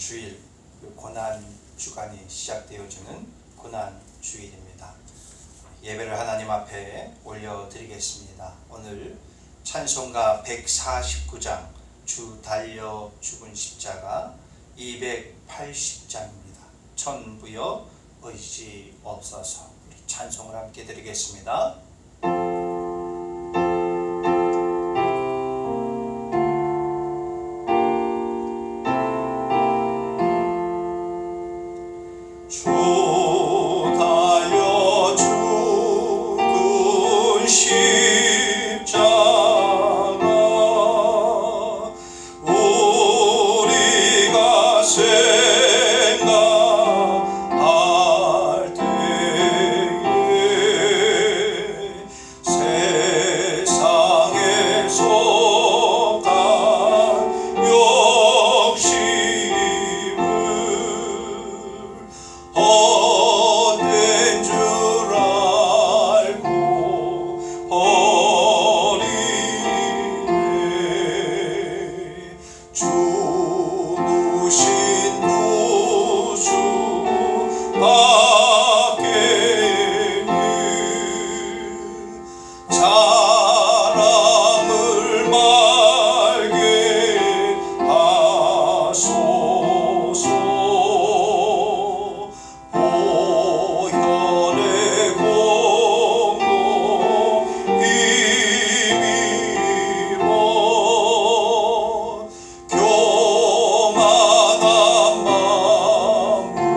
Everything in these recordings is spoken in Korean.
주일, 고난 주간이 시작되어지는 고난 주일입니다. 예배를 하나님 앞에 올려드리겠습니다. 오늘 찬송가 149장 주 달려 죽은 십자가 280장입니다. 천부여 의지 없어서. 우리 찬송을 함께 드리겠습니다. 교만한 마음을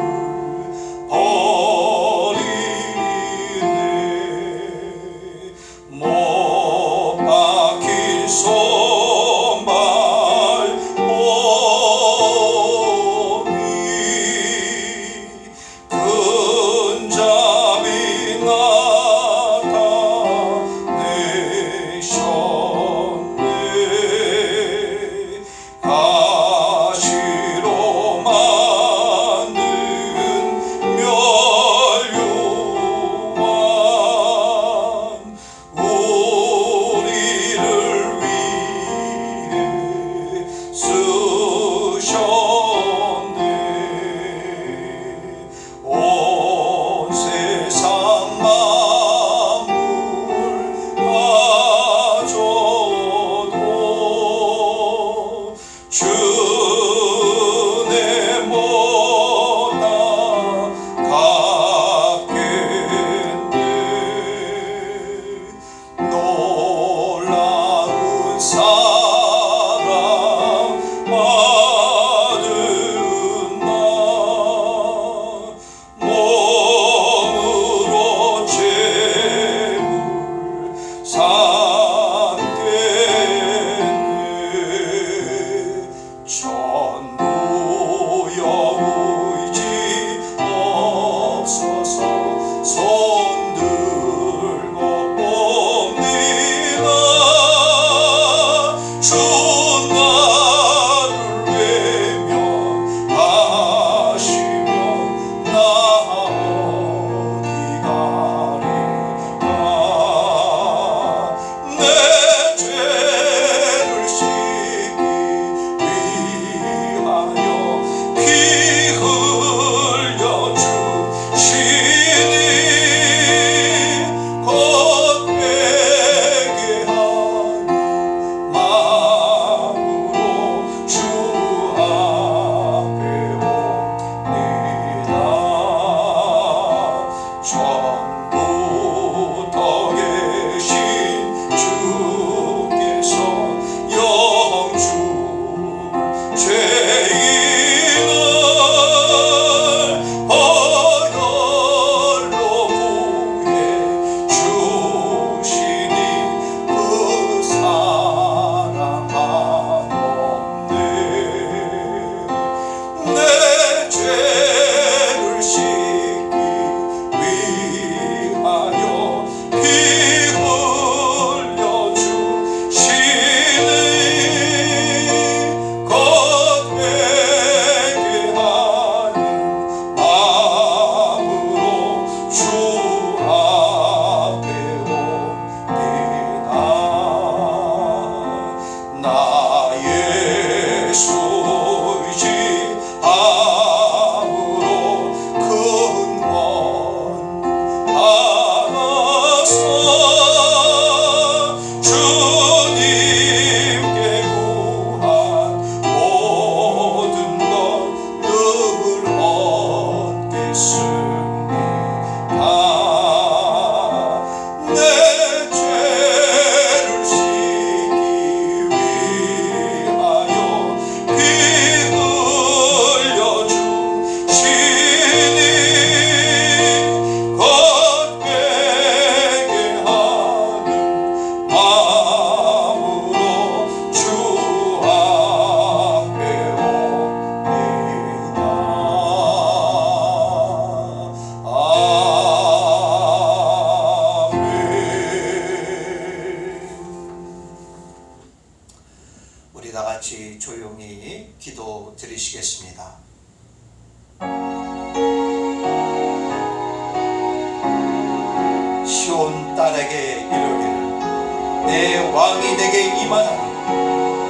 딸에게 이르기를 내 왕이 내게 임하나니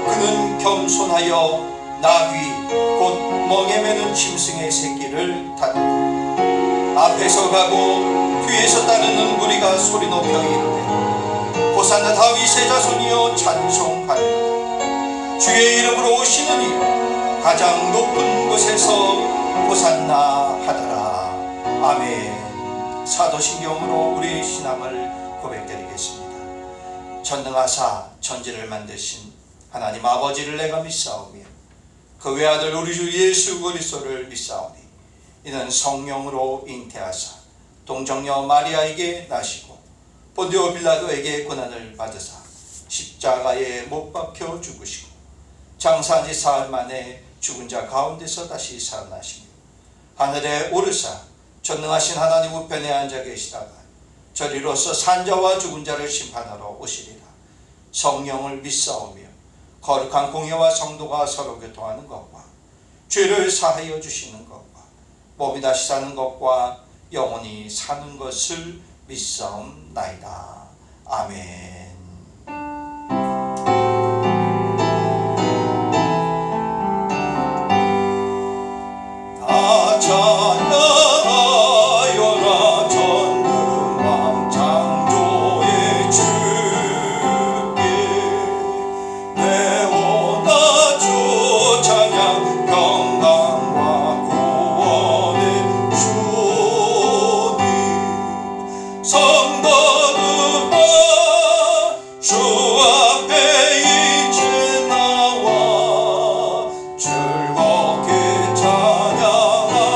그는 겸손하여 나귀 곧 멍에 매는 짐승의 새끼를 타는다. 앞에서 가고 뒤에서 따르는 무리가 소리 높여 이르되 호산나 다윗의 자손이여 찬송하리로다. 주의 이름으로 오시는 이 가장 높은 곳에서 호산나 하더라. 아멘. 사도신경으로 우리 신앙을 고백드리겠습니다. 전능하사 천지를 만드신 하나님 아버지를 내가 믿사오며 그 외아들 우리 주 예수 그리스도를 믿사오니 이는 성령으로 잉태하사 동정녀 마리아에게 나시고 본디오 빌라도에게 고난을 받으사 십자가에 못 박혀 죽으시고 장사한 지 사흘 만에 죽은 자 가운데서 다시 살아나시며 하늘에 오르사 전능하신 하나님 우편에 앉아 계시다가 저리로서 산자와 죽은 자를 심판하러 오시리라. 성령을 믿사오며 거룩한 공예와 성도가 서로 교통하는 것과 죄를 사하여 주시는 것과 몸이 다시 사는 것과 영원히 사는 것을 믿사옵나이다. 아멘. 다 찬양하여라 전능왕 창조의 주께 내오나 주 찬양 평강과 구원의 주님 성도들아 주 앞에 이제 나와 즐겁게 찬양하여라.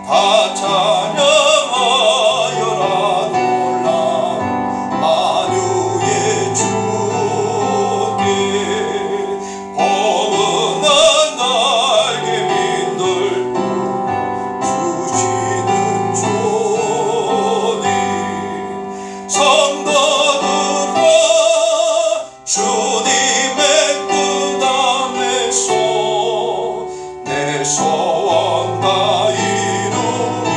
다 찬양하여라. 놀라운 만유의 주께 포근한 날개 민들고 주시는 주님 성도들아 주님의 뜻함에서 내 소원다 이루리라.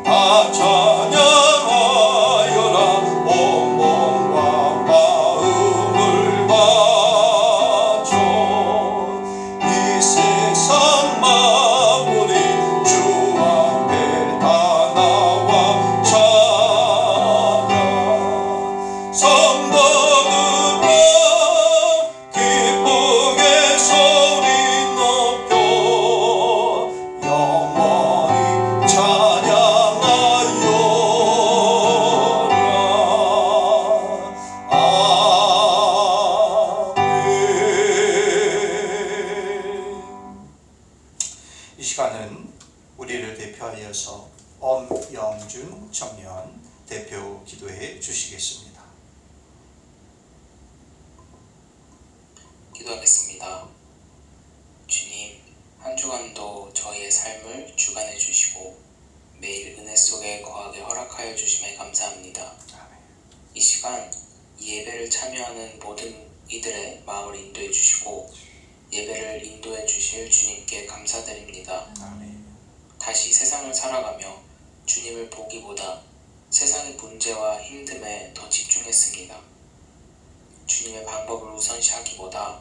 다 찬양하여라. 온 몸과 마음을 바쳐 이 세상 만물이 주 앞에 다 나와 찬양 성도들아 기쁘게 소리 높여 영원히 찬양하여라. 아멘. 이 시간은 우리를 대표하여서 엄영준 청년 대표 기도해 주시겠습니다. 기도하겠습니다. 주님, 한 주간도 저희의 삶을 주관해 주시고 매일 은혜 속에 거하게 허락하여 주심에 감사합니다. 이 시간 이 예배를 참여하는 모든 이들의 마음을 인도해 주시고 예배를 인도해 주실 주님께 감사드립니다. 다시 세상을 살아가며 주님을 보기보다 세상의 문제와 힘듦에 더 집중했습니다. 주님의 방법을 우선시하기보다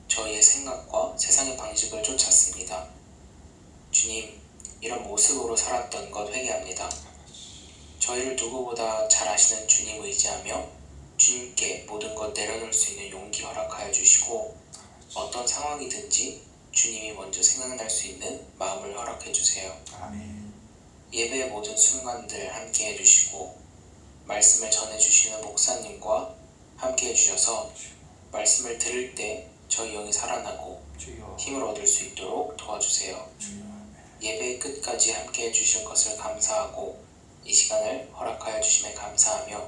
저희의 생각과 세상의 방식을 쫓았습니다. 주님, 이런 모습으로 살았던 것 회개합니다. 저희를 누구보다 잘 아시는 주님 의지하며 주님께 모든 것 내려놓을 수 있는 용기 허락하여 주시고 어떤 상황이든지 주님이 먼저 생각날 수 있는 마음을 허락해 주세요. 아멘. 예배의 모든 순간들 함께 해주시고 말씀을 전해주시는 목사님과 함께 해주셔서 말씀을 들을 때 저희 영이 살아나고 주여. 힘을 얻을 수 있도록 도와주세요. 주여. 예배의 끝까지 함께 해주실 것을 감사하고 이 시간을 허락하여 주심에 감사하며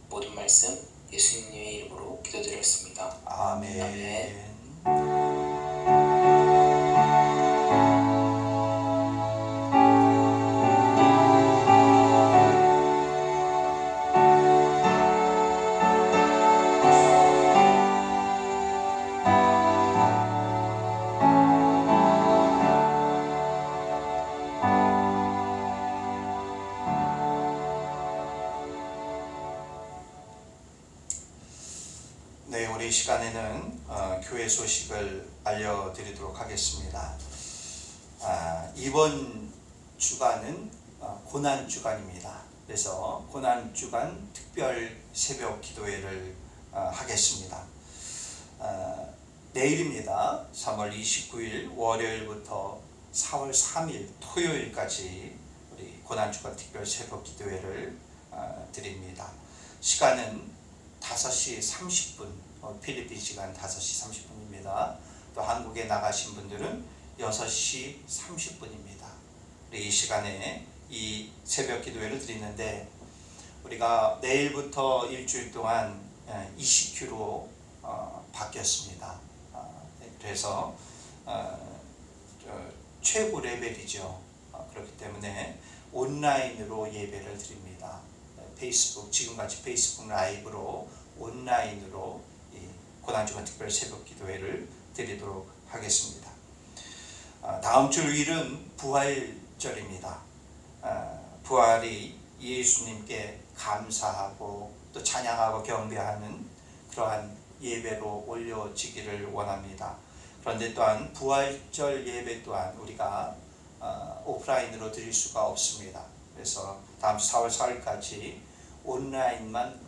모든 말씀 예수님의 이름으로 기도드렸습니다. 아멘. 아멘. 우리 시간에는 교회 소식을 알려드리도록 하겠습니다. 이번 주간은 고난 주간입니다. 그래서 고난 주간 특별 새벽 기도회를 하겠습니다. 내일입니다. 3월 29일 월요일부터 4월 3일 토요일까지 우리 고난 주간 특별 새벽 기도회를 드립니다. 시간은 5시 30분, 필리핀 시간 5시 30분입니다. 또 한국에 나가신 분들은 6시 30분입니다. 우리 이 시간에 이 새벽 기도회를 드리는데, 우리가 내일부터 일주일 동안 ECQ로 바뀌었습니다. 그래서 최고 레벨이죠. 그렇기 때문에 온라인으로 예배를 드립니다. 페이스북, 지금같이 페이스북 라이브로 온라인으로 이 고난주간 특별 새벽 기도회를 드리도록 하겠습니다. 다음 주 일은 부활절입니다. 부활이 예수님께 감사하고 또 찬양하고 경배하는 그러한 예배로 올려지기를 원합니다. 그런데 또한 부활절 예배 또한 우리가 오프라인으로 드릴 수가 없습니다. 그래서 다음 주 4월 4일까지 온라인만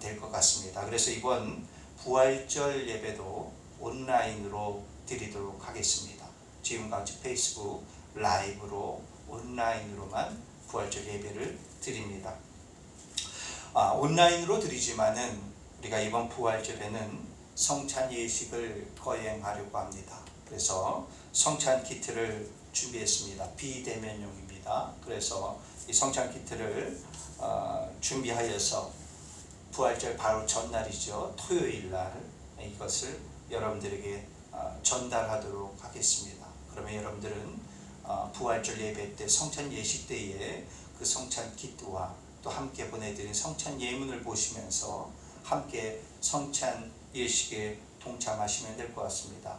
될 것 같습니다. 그래서 이번 부활절 예배도 온라인으로 드리도록 하겠습니다. 지금같이 페이스북 라이브로 온라인으로만 부활절 예배를 드립니다. 온라인으로 드리지만은 우리가 이번 부활절에는 성찬 예식을 거행하려고 합니다. 그래서 성찬 키트를 준비했습니다. 비대면용입니다. 그래서 이 성찬 키트를 준비하여서 부활절 바로 전날이죠. 토요일 날 이것을 여러분들에게 전달하도록 하겠습니다. 그러면 여러분들은 부활절 예배 때 성찬 예식 때에 그 성찬 키트와 또 함께 보내드린 성찬 예문을 보시면서 함께 성찬 예식에 동참하시면 될 것 같습니다.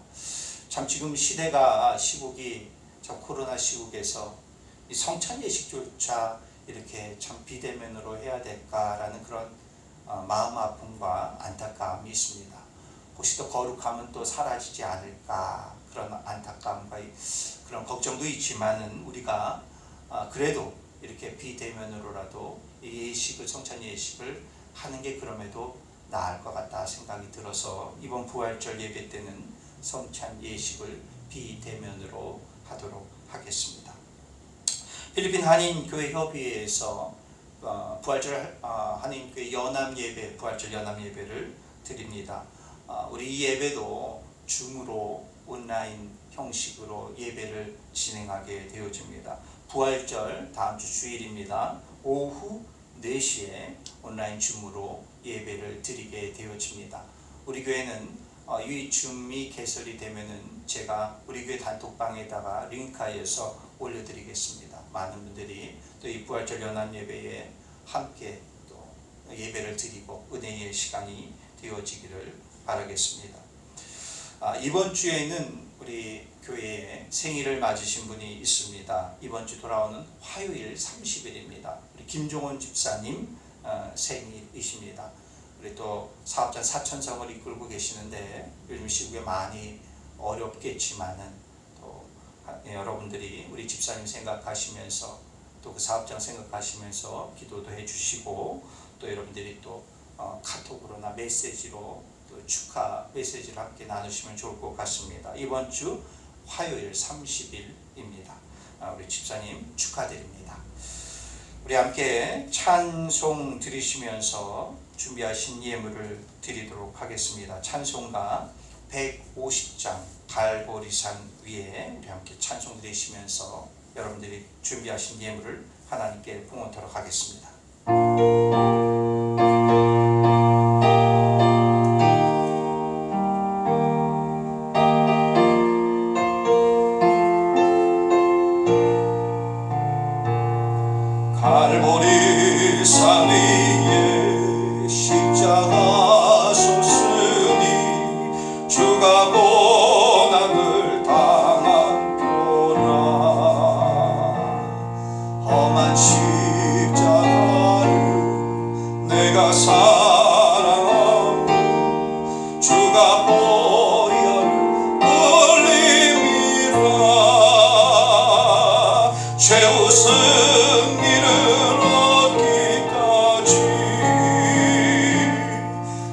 참 지금 시국이 참 코로나 시국에서 이 성찬 예식조차 이렇게 참 비대면으로 해야 될까라는 그런 마음 아픔과 안타까움이 있습니다. 혹시 또 거룩함은 또 사라지지 않을까 그런 안타까움과 그런 걱정도 있지만은 우리가 그래도 이렇게 비대면으로라도 이 예식을 성찬 예식을 하는 게 그럼에도 나을 것 같다 생각이 들어서 이번 부활절 예배 때는 성찬 예식을 비대면으로 하도록 하겠습니다. 필리핀 한인교회협의회에서 부활절 한인교회 연합예배, 부활절 연합예배를 드립니다. 우리 이 예배도 줌으로 온라인 형식으로 예배를 진행하게 되어집니다. 부활절 다음 주 주일입니다. 오후 4시에 온라인 줌으로 예배를 드리게 되어집니다. 우리 교회는 이 줌이 개설이 되면은 제가 우리 교회 단톡방에다가 링크하여서 올려드리겠습니다. 많은 분들이 또 이 부활절 연합 예배에 함께 또 예배를 드리고 은혜의 시간이 되어지기를 바라겠습니다. 이번 주에는 우리 교회에 생일을 맞으신 분이 있습니다. 이번 주 돌아오는 화요일 30일입니다. 우리 김종원 집사님 생일이십니다. 우리 또 사업자 사천성을 이끌고 계시는데 요즘 시국에 많이 어렵겠지만은 또 여러분들이 우리 집사님 생각하시면서 또 그 사업장 생각하시면서 기도도 해주시고 또 여러분들이 또 카톡으로나 메시지로 또 축하 메시지를 함께 나누시면 좋을 것 같습니다. 이번 주 화요일 30일입니다. 우리 집사님 축하드립니다. 우리 함께 찬송 드리시면서 준비하신 예물을 드리도록 하겠습니다. 찬송가 150장 갈보리산 위에 우리 함께 찬송 드리시면서 여러분들이 준비하신 예물을 하나님께 봉헌토록 하겠습니다. 갈보리산 위에 십자가 섰으니 주가 고난을 당한 표라 험한 십자가를 최후 승리를 얻기까지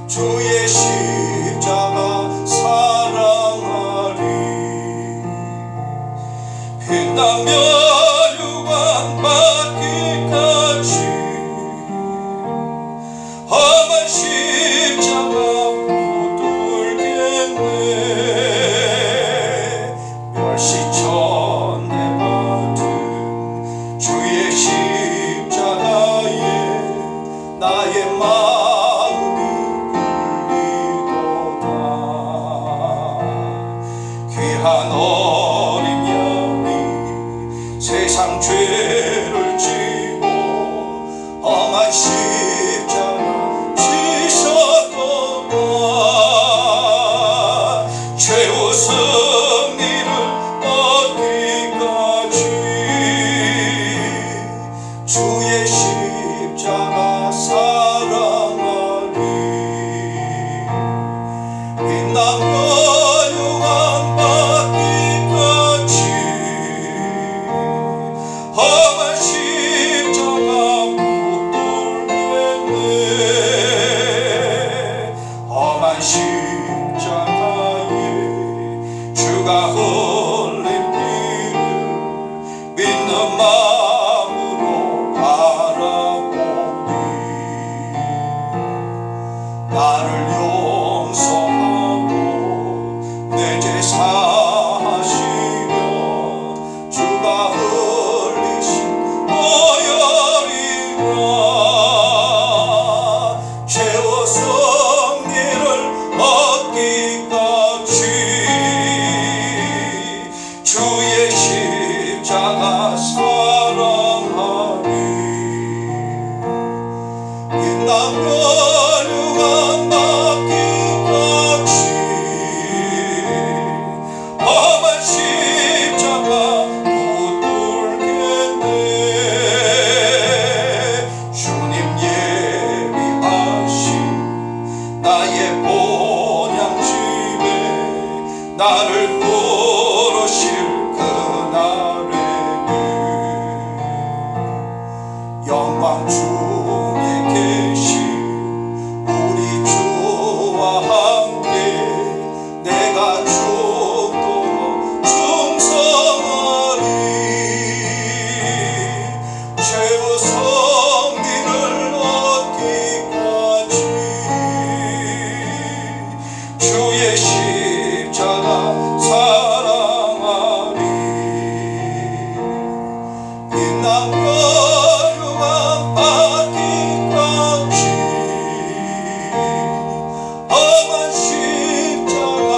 주의 십자가 사랑하리. 빛나며 유관 받기까지 험한 십자가 붙들겠네. 멸시천에 받은 주의 십자가에 나의 마음이 끌리도다. 귀한 어린 양이 세상 죄를 지고 험한 십자가 지셨도다. 최후 승리를 얻기까지 주의 십자가 사랑하리. 빛나며 유한 받기까지 험한 십자가 붙들겠네. 험한 십자가에 주가 흘린 피를 믿는 마음으로 바라보니 나를 용서하고 내 죄 사하시며 주가 흘리신 보혈이라. 최후 승리를 얻기까지 주의 십자가 사랑하리. 빛나며 유한 받기까지 험한 십자가 붙들겠네. 주님 예비하신 나의 본향집에 나를 부르실 그날에는 영광 중에 계신 우리 주와 함께 내가 죽도록 충성하리. 최후 승리를 얻기까지 주의 십자가 사랑하리. 빛나며 유한 받기까지 험한 십자가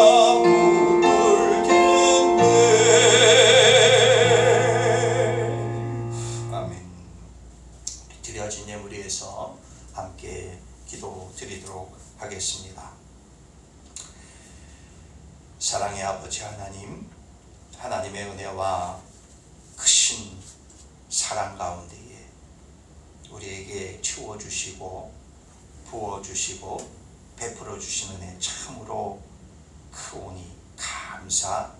붙들겠네. 아멘. 드려진 예물 위해서 함께 기도 드리도록 하겠습니다. 사랑의 아버지 하나님, 하나님의 은혜와 크신 사랑 가운데에 우리에게 채워주시고 부어주시고 베풀어 주신 은혜 참으로 크오니 감사드립니다.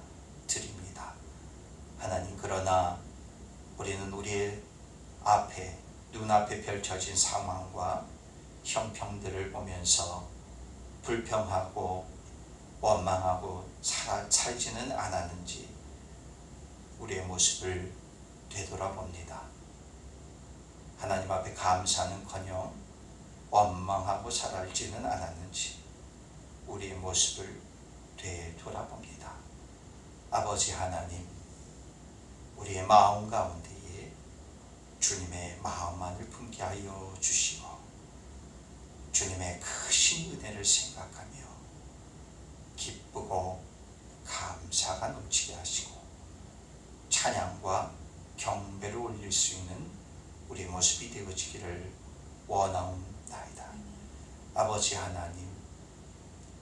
하나님, 그러나 우리는 우리의 앞에 눈앞에 펼쳐진 상황과 형평들을 보면서 불평하고 원망하고 살지는 않았는지 우리의 모습을 되돌아봅니다. 하나님 앞에 감사는커녕 원망하고 살지는 않았는지 우리의 모습을 되돌아봅니다. 아버지 하나님, 우리의 마음 가운데에 주님의 마음만을 품게 하여 주시고 주님의 크신 은혜를 생각하며 기쁘고 감사가 넘치게 하시고 찬양과 경배를 올릴 수 있는 우리 모습이 되어지기를 원하옵나이다. 아버지 하나님,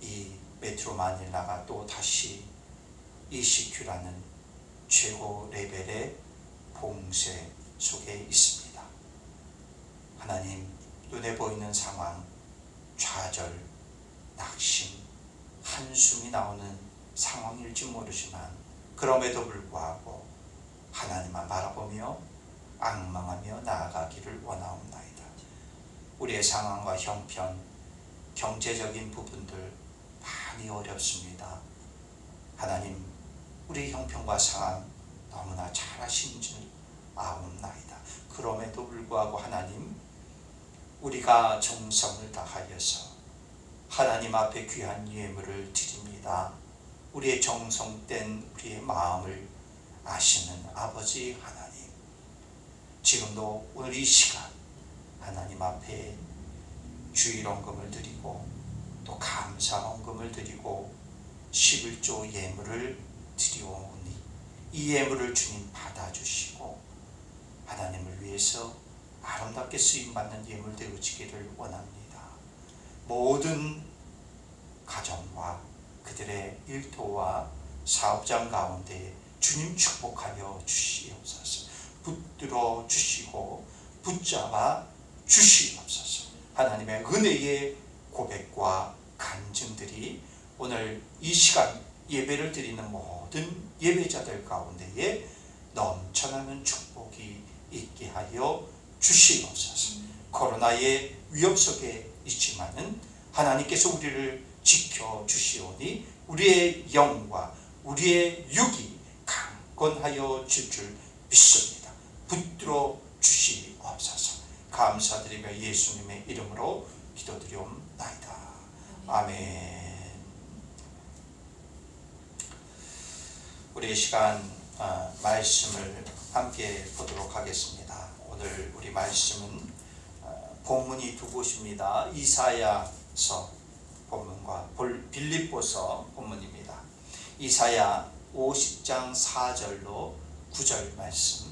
이 메트로 마닐라가 또 다시 ECQ라는 최고 레벨의 봉쇄 속에 있습니다. 하나님, 눈에 보이는 상황, 좌절, 낙심, 한숨이 나오는 상황일지 모르지만 그럼에도 불구하고 하나님만 바라보며 앙망하며 나아가기를 원하옵나이다. 우리의 상황과 형편, 경제적인 부분들 많이 어렵습니다. 하나님, 우리 형편과 상황 너무나 잘 아시는 줄 아옵나이다. 그럼에도 불구하고 하나님, 우리가 정성을 다하여서 하나님 앞에 귀한 예물을 드립니다. 우리의 정성된 우리의 마음을 아시는 아버지 하나님, 지금도 오늘 이 시간 하나님 앞에 주일 헌금을 드리고 또 감사 헌금을 드리고 11조 예물을 드리오니 이 예물을 주님 받아주시고 하나님을 위해서 아름답게 쓰임받는 예물 되어지기를 원합니다. 모든 가정과 그들의 일터와 사업장 가운데 주님 축복하여 주시옵소서. 붙들어 주시고 붙잡아 주시옵소서. 하나님의 은혜의 고백과 간증들이 오늘 이 시간 예배를 드리는 모든 예배자들 가운데에 넘쳐나는 축복이 있게 하여 주시옵소서. 코로나의 위협 속에 있지만은 하나님께서 우리를 지켜주시오니 우리의 영과 우리의 육이 강건하여 줄 믿습니다. 붙들어 주시옵소서. 감사드리며 예수님의 이름으로 기도드리옵나이다. 아멘. 우리 이 시간 말씀을 함께 보도록 하겠습니다. 오늘 우리 말씀은 본문이 두 곳입니다. 이사야서 본문과 빌립보서 본문입니다. 이사야 50장 4절로 9절 말씀,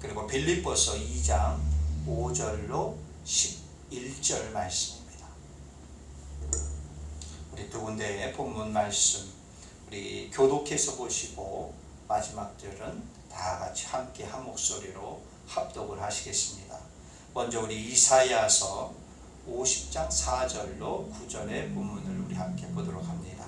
그리고 빌립보서 2장 5절로 11절 말씀입니다. 우리 두 군데의 본문 말씀 우리 교독해서 보시고 마지막 절은 다 같이 함께 한 목소리로 합독을 하시겠습니다. 먼저 우리 이사야서 50장 4절로 9절의 본문을 우리 함께 보도록 합니다.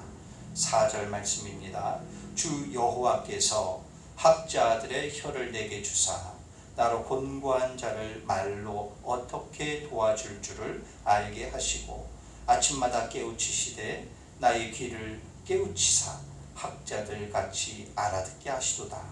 4절 말씀입니다. 주 여호와께서 학자들의 혀를 내게 주사 나로 곤고한 자를 말로 어떻게 도와줄 줄을 알게 하시고 아침마다 깨우치시되 나의 귀를 깨우치사 학자들 같이 알아듣게 하시도다.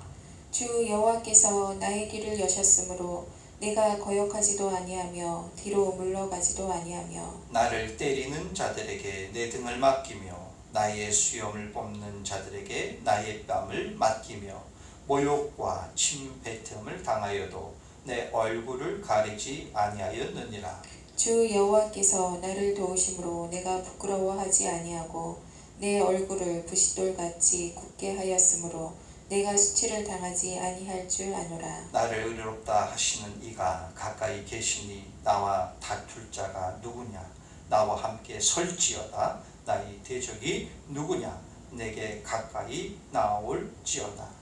주 여호와께서 나의 길을 여셨으므로 내가 거역하지도 아니하며 뒤로 물러가지도 아니하며 나를 때리는 자들에게 내 등을 맡기며 나의 수염을 뽑는 자들에게 나의 뺨을 맡기며 모욕과 침뱉음을 당하여도 내 얼굴을 가리지 아니하였느니라. 주 여호와께서 나를 도우심으로 내가 부끄러워하지 아니하고 내 얼굴을 부싯돌같이 굳게 하였으므로 내가 수치를 당하지 아니할 줄 아노라. 나를 의롭다 하시는 이가 가까이 계시니 나와 다툴 자가 누구냐? 나와 함께 설지어다. 나의 대적이 누구냐? 내게 가까이 나올지어다.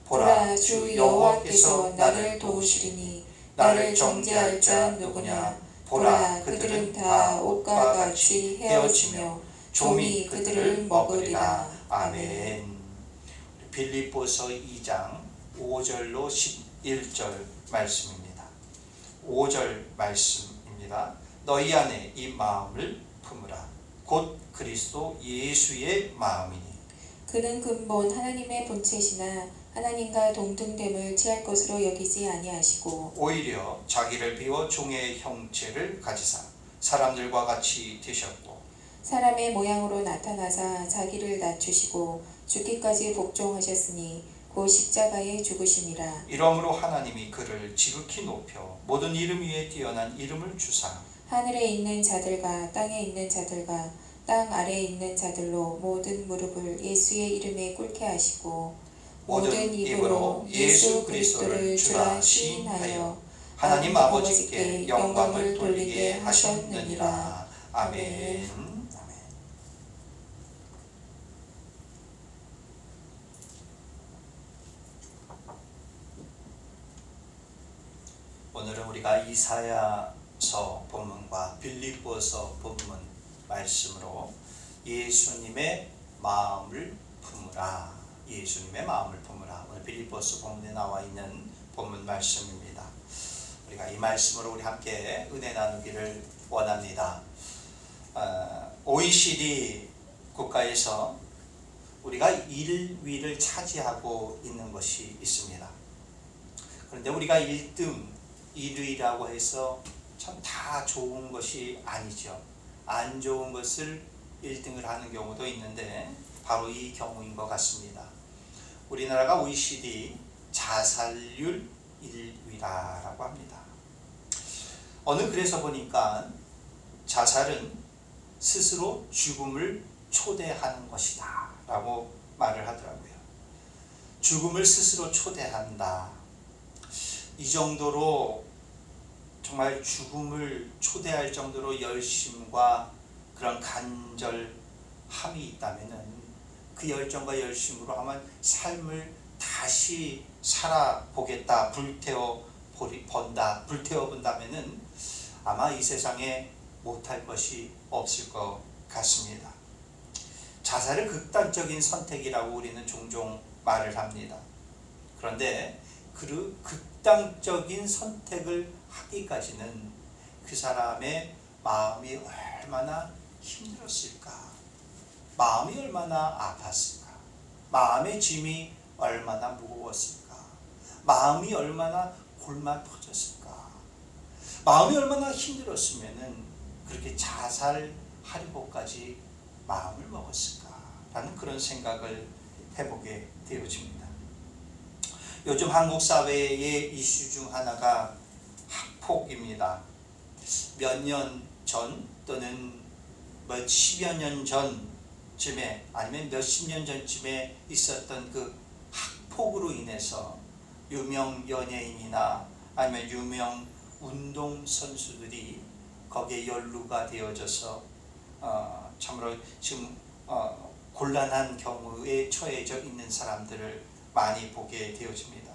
보라, 주 여호와께서 나를 도우시리니 나를 정죄할 자 누구냐? 보라, 그들은 다 옷과 같이 헤어지며 좀이 그들을 먹으리라. 아멘. 빌립보서 2장 5절로 11절 말씀입니다. 5절 말씀입니다. 너희 안에 이 마음을 품으라. 곧 그리스도 예수의 마음이니. 그는 근본 하나님의 본체시나 하나님과 동등됨을 취할 것으로 여기지 아니하시고 오히려 자기를 비워 종의 형체를 가지사 사람들과 같이 되셨고 사람의 모양으로 나타나사 자기를 낮추시고 죽기까지 복종하셨으니 곧 십자가에 죽으심이라. 이러므로 하나님이 그를 지극히 높여 모든 이름 위에 뛰어난 이름을 주사 하늘에 있는 자들과 땅에 있는 자들과 땅 아래에 있는 자들로 모든 무릎을 예수의 이름에 꿇게 하시고 모든 입으로 예수 그리스도를 주라 시인하여 하나님 아버지께 영광을 돌리게 하셨느니라. 아멘. 오늘은 우리가 이사야서 본문과 빌립보서 본문 말씀으로 예수님의 마음을 품으라. 예수님의 마음을 품으라. 오늘 빌립보서 본문에 나와 있는 본문 말씀입니다. 우리가 이 말씀으로 우리 함께 은혜 나누기를 원합니다. OECD 국가에서 우리가 1위를 차지하고 있는 것이 있습니다. 그런데 우리가 1등, 1위라고 해서 참 다 좋은 것이 아니죠. 안 좋은 것을 1등을 하는 경우도 있는데 바로 이 경우인 것 같습니다. 우리나라가 OECD 자살률 1위라고 합니다. 어느 글에서 보니까 자살은 스스로 죽음을 초대하는 것이다 라고 말을 하더라고요. 죽음을 스스로 초대한다. 이 정도로 정말 죽음을 초대할 정도로 열심과 그런 간절함이 있다면은 그 열정과 열심으로 아마 삶을 다시 살아보겠다, 불태워본다면은 아마 이 세상에 못할 것이 없을 것 같습니다. 자살을 극단적인 선택이라고 우리는 종종 말을 합니다. 그런데 그 극단적인 선택을 하기까지는 그 사람의 마음이 얼마나 힘들었을까, 마음이 얼마나 아팠을까, 마음의 짐이 얼마나 무거웠을까, 마음이 얼마나 골마 터졌을까, 마음이 얼마나 힘들었으면은 그렇게 자살하려고까지 마음을 먹었을까라는 그런 생각을 해보게 되어집니다. 요즘 한국 사회의 이슈 중 하나가 학폭입니다. 몇 년 전 또는 몇십여 년 전쯤에 아니면 몇십 년 전쯤에 있었던 그 학폭으로 인해서 유명 연예인이나 아니면 유명 운동선수들이 거기에 연루가 되어져서 참으로 지금 곤란한 경우에 처해져 있는 사람들을 많이 보게 되어집니다.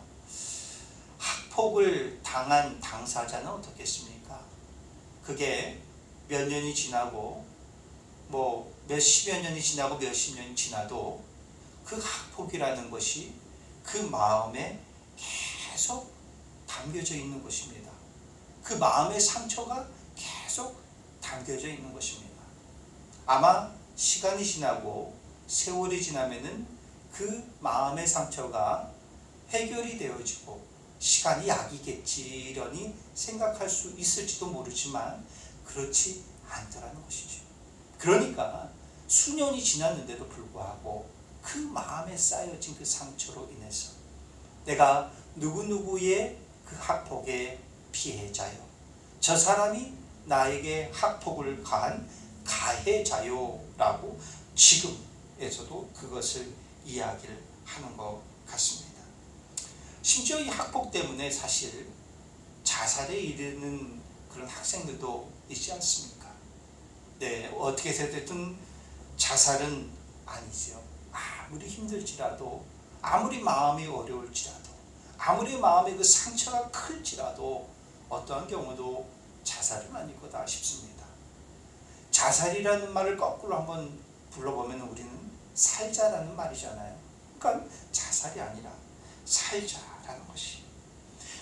학폭을 당한 당사자는 어떻겠습니까? 그게 몇 년이 지나고 뭐 몇십여 년이 지나고 몇십 년이 지나도 그 학폭이라는 것이 그 마음에 계속 담겨져 있는 것입니다. 그 마음의 상처가 계속 담겨져 있는 것입니다. 아마 시간이 지나고 세월이 지나면은 그 마음의 상처가 해결이 되어지고 시간이 약이겠지려니 생각할 수 있을지도 모르지만 그렇지 않더라는 것이죠. 그러니까 수년이 지났는데도 불구하고 그 마음에 쌓여진 그 상처로 인해서 내가 누구누구의 그 학폭의 피해자요, 저 사람이 나에게 학폭을 가한 가해자요 라고 지금에서도 그것을 이야기를 하는 것 같습니다. 심지어 이 학폭 때문에 사실 자살에 이르는 그런 학생들도 있지 않습니까? 네, 어떻게 해서든 자살은 아니죠. 아무리 힘들지라도, 아무리 마음이 어려울지라도, 아무리 마음의 그 상처가 클지라도 어떠한 경우도 자살은 아닐 거다 싶습니다. 자살이라는 말을 거꾸로 한번 불러보면 우리는 살자라는 말이잖아요. 그러니까 자살이 아니라 살자라는 것이.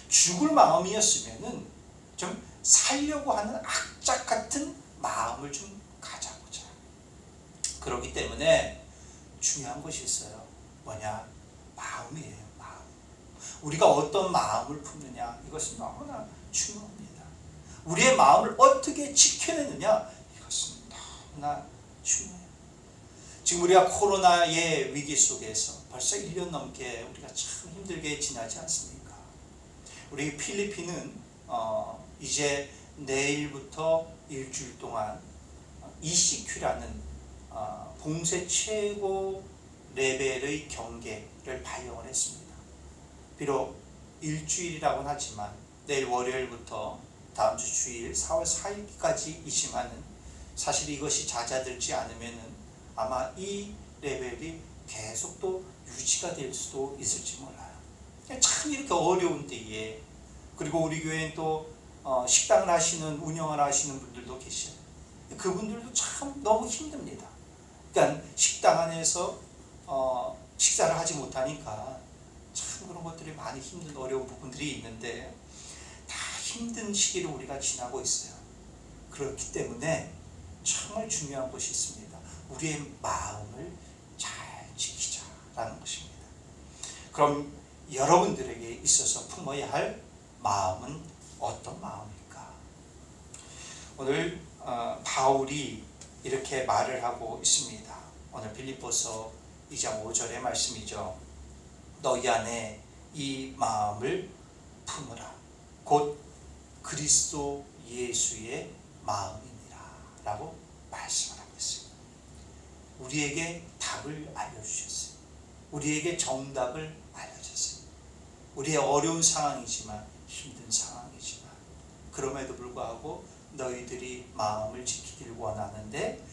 죽을 마음이었으면은 좀 살려고 하는 악착 같은 마음을 좀 가져보자. 그렇기 때문에 중요한 것이 있어요. 뭐냐? 마음이에요. 마음. 우리가 어떤 마음을 품느냐, 이것은 너무나 중요합니다. 우리의 마음을 어떻게 지켜내느냐, 이것은 너무나 중요해요. 지금 우리가 코로나의 위기 속에서 벌써 1년 넘게 우리가 참 힘들게 지나지 않습니까? 우리 필리핀은 이제 내일부터 일주일 동안 ECQ라는 봉쇄 최고 레벨의 경계를 발령을 했습니다. 비록 일주일이라고는 하지만 내일 월요일부터 다음 주 주일 4월 4일까지이지만은 사실 이것이 잦아들지 않으면은 아마 이 레벨이 계속 또 유지가 될 수도 있을지 몰라요. 참 이렇게 어려운 때에, 그리고 우리 교회엔 또 식당을 하시는, 운영을 하시는 분들도 계셔요. 그분들도 참 너무 힘듭니다. 그러니까 식당 안에서 식사를 하지 못하니까 참 그런 것들이 많이 힘든 어려운 부분들이 있는데 다 힘든 시기를 우리가 지나고 있어요. 그렇기 때문에 정말 중요한 것이 있습니다. 우리의 마음을 잘 지키자라는 것입니다. 그럼 여러분들에게 있어서 품어야 할 마음은 어떤 마음일까? 오늘 바울이 이렇게 말을 하고 있습니다. 오늘 빌립보서 2장 5절의 말씀이죠. 너희 안에 이 마음을 품으라. 곧 그리스도 예수의 마음이니라 라고 말씀을 하고 있습니다. 우리에게 답을 알려주셨어요. 우리에게 정답을 알려줬어요. 우리의 어려운 상황이지만 힘든 상황이지만 그럼에도 불구하고 너희들이 마음을 지키기를 원하는데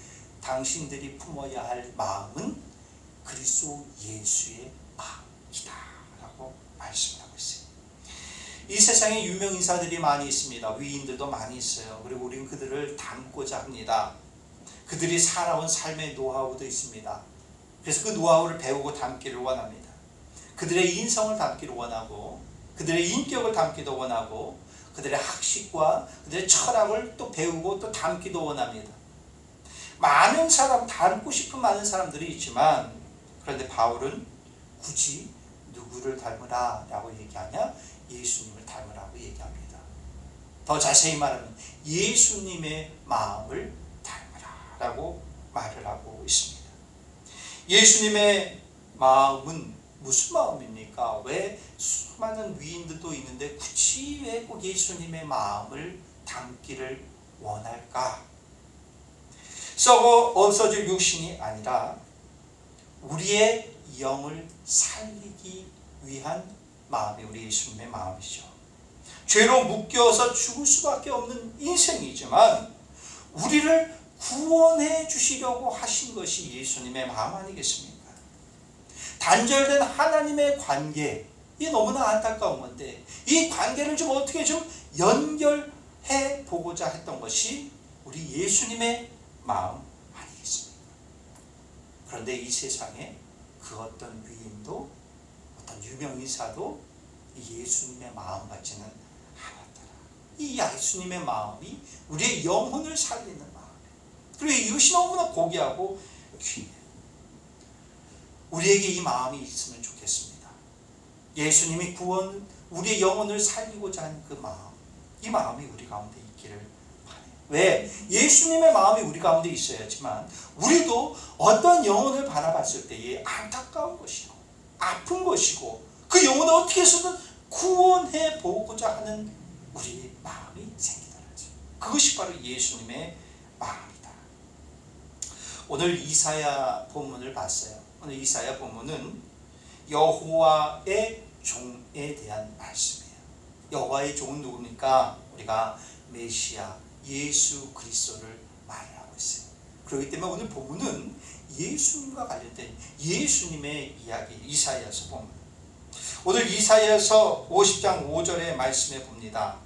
당신들이 품어야 할 마음은 그리스도 예수의 마음이다 라고 말씀을 하고 있어요. 이 세상에 유명 인사들이 많이 있습니다. 위인들도 많이 있어요. 그리고 우리는 그들을 닮고자 합니다. 그들이 살아온 삶의 노하우도 있습니다. 그래서 그 노하우를 배우고 담기를 원합니다. 그들의 인성을 담기를 원하고 그들의 인격을 담기도 원하고 그들의 학식과 그들의 철학을 또 배우고 또 담기도 원합니다. 많은 사람, 닮고 싶은 많은 사람들이 있지만 그런데 바울은 굳이 누구를 닮으라 라고 얘기하냐? 예수님을 닮으라고 얘기합니다. 더 자세히 말하면 예수님의 마음을 닮으라 라고 말을 하고 있습니다. 예수님의 마음은 무슨 마음입니까? 왜 수많은 위인들도 있는데 굳이 왜 꼭 예수님의 마음을 담기를 원할까? 썩어 없어질 육신이 아니라 우리의 영을 살리기 위한 마음이 우리 예수님의 마음이죠. 죄로 묶여서 죽을 수밖에 없는 인생이지만 우리를 구원해 주시려고 하신 것이 예수님의 마음 아니겠습니까? 단절된 하나님의 관계, 이 너무나 안타까운 건데 이 관계를 좀 어떻게 좀 연결해 보고자 했던 것이 우리 예수님의 마음 아니겠습니까? 그런데 이 세상에 그 어떤 위인도 어떤 유명인사도 예수님의 마음 같지는 않았더라. 이 예수님의 마음이 우리의 영혼을 살리는 마음이에요. 그리고 이것이 너무나 고귀하고 귀해요. 우리에게 이 마음이 있으면 좋겠습니다. 예수님이 우리의 영혼을 살리고자 하는 그 마음, 이 마음이 우리 가운데 있기를 바라요. 왜? 예수님의 마음이 우리 가운데 있어야지만 우리도 어떤 영혼을 바라봤을 때에 안타까운 것이고 아픈 것이고 그 영혼을 어떻게 해서든 구원해 보고자 하는 우리의 마음이 생기더라죠. 그것이 바로 예수님의 마음이다. 오늘 이사야 본문을 봤어요. 오늘 이사야 본문은 여호와의 종에 대한 말씀이에요. 여호와의 종은 누굽니까? 우리가 메시아 예수 그리스도를 말하고 있어요. 그렇기 때문에 오늘 본문은 예수님과 관련된 예수님의 이야기, 이사야서 본문. 오늘 이사야서 50장 5절의 말씀에 봅니다.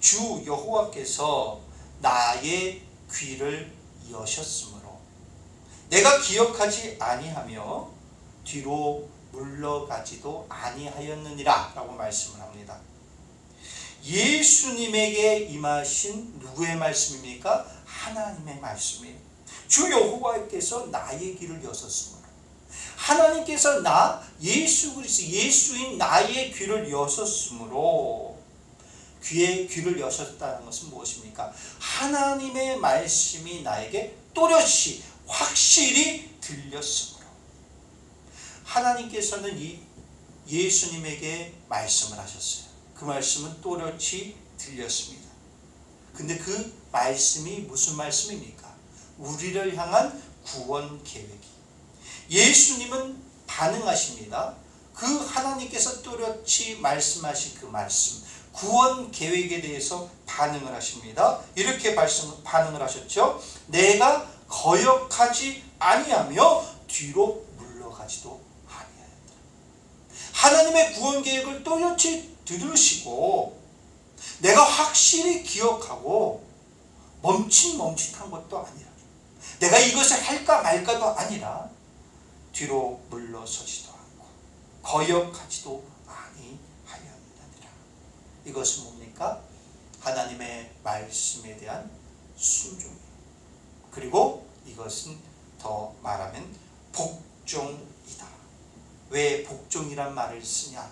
주 여호와께서 나의 귀를 여셨으므로 내가 기억하지 아니하며 뒤로 물러가지도 아니하였느니라 라고 말씀을 합니다. 예수님에게 임하신 누구의 말씀입니까? 하나님의 말씀이에요. 주 여호와께서 나의 귀를 여셨으므로 하나님께서 예수 그리스도 예수인 나의 귀를 여셨으므로 귀의 귀를 여셨다는 것은 무엇입니까? 하나님의 말씀이 나에게 또렷이 확실히 들렸으므로 하나님께서는 이 예수님에게 말씀을 하셨어요. 그 말씀은 또렷이 들렸습니다. 근데 그 말씀이 무슨 말씀입니까? 우리를 향한 구원 계획이. 예수님은 반응하십니다. 그 하나님께서 또렷이 말씀하신 그 말씀, 구원 계획에 대해서 반응을 하십니다. 이렇게 반응을 하셨죠. 내가 거역하지 아니하며 뒤로 물러가지도 아니하였다. 하나님의 구원 계획을 또렷이 들으시고 내가 확실히 기억하고 멈칫한 것도 아니라 내가 이것을 할까 말까도 아니라 뒤로 물러서지도 않고 거역하지도 아니하였다. 이것은 뭡니까? 하나님의 말씀에 대한 순종이에요. 그리고 이것은 더 말하면 복종이다. 왜 복종이란 말을 쓰냐?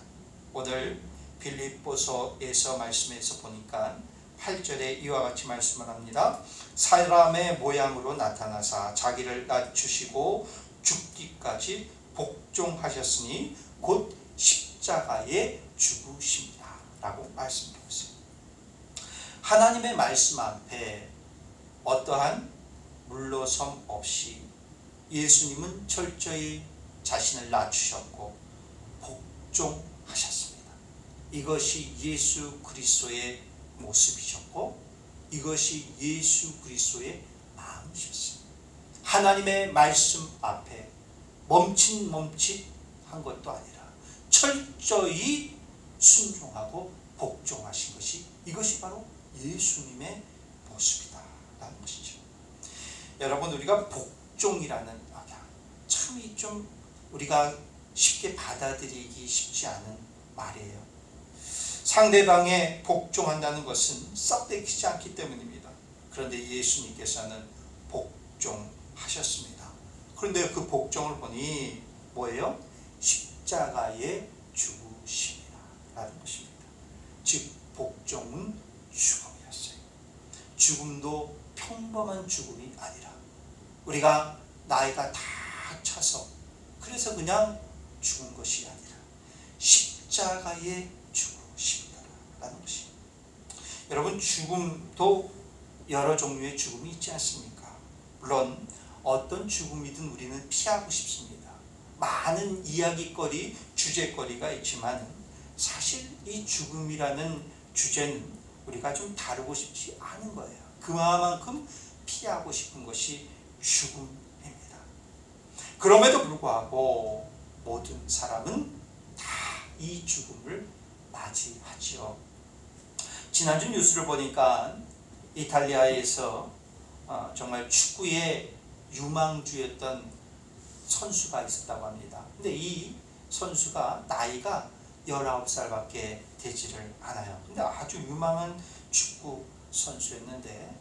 오늘 빌립보서에서 말씀에서 보니까 8절에 이와 같이 말씀을 합니다. 사람의 모양으로 나타나사 자기를 낮추시고 죽기까지 복종하셨으니 곧 십자가에 죽으십니다 라고 말씀드리고 있습니다. 하나님의 말씀 앞에 어떠한 물러섬 없이 예수님은 철저히 자신을 낮추셨고 복종하셨습니다. 이것이 예수 그리스도의 모습이셨고 이것이 예수 그리스도의 마음이셨습니다. 하나님의 말씀 앞에 멈칫한 것도 아니라 철저히 순종하고 복종하신 것이 이것이 바로 예수님의 모습이다라는 것이죠. 여러분, 우리가 복종이라는 참이 좀 우리가 쉽게 받아들이기 쉽지 않은 말이에요. 상대방에 복종한다는 것은 썩 내키지 않기 때문입니다. 그런데 예수님께서는 복종하셨습니다. 그런데 그 복종을 보니 뭐예요? 십자가에 죽으십니다 라는 것입니다. 즉 복종은 죽음이었어요. 죽음도 평범한 죽음이 아니라 우리가 나이가 다 차서 그래서 그냥 죽은 것이 아니라 십자가에 죽으십니다 라는 것입니다. 여러분, 죽음도 여러 종류의 죽음이 있지 않습니까? 물론 어떤 죽음이든 우리는 피하고 싶습니다. 많은 이야기거리, 주제거리가 있지만 사실 이 죽음이라는 주제는 우리가 좀 다루고 싶지 않은 거예요. 그만큼 피하고 싶은 것이 죽음입니다. 그럼에도 불구하고 모든 사람은 다 이 죽음을 맞이하죠. 지난주 뉴스를 보니까 이탈리아에서 정말 축구의 유망주였던 선수가 있었다고 합니다. 근데 이 선수가 나이가 19살밖에 되지를 않아요. 근데 아주 유망한 축구 선수였는데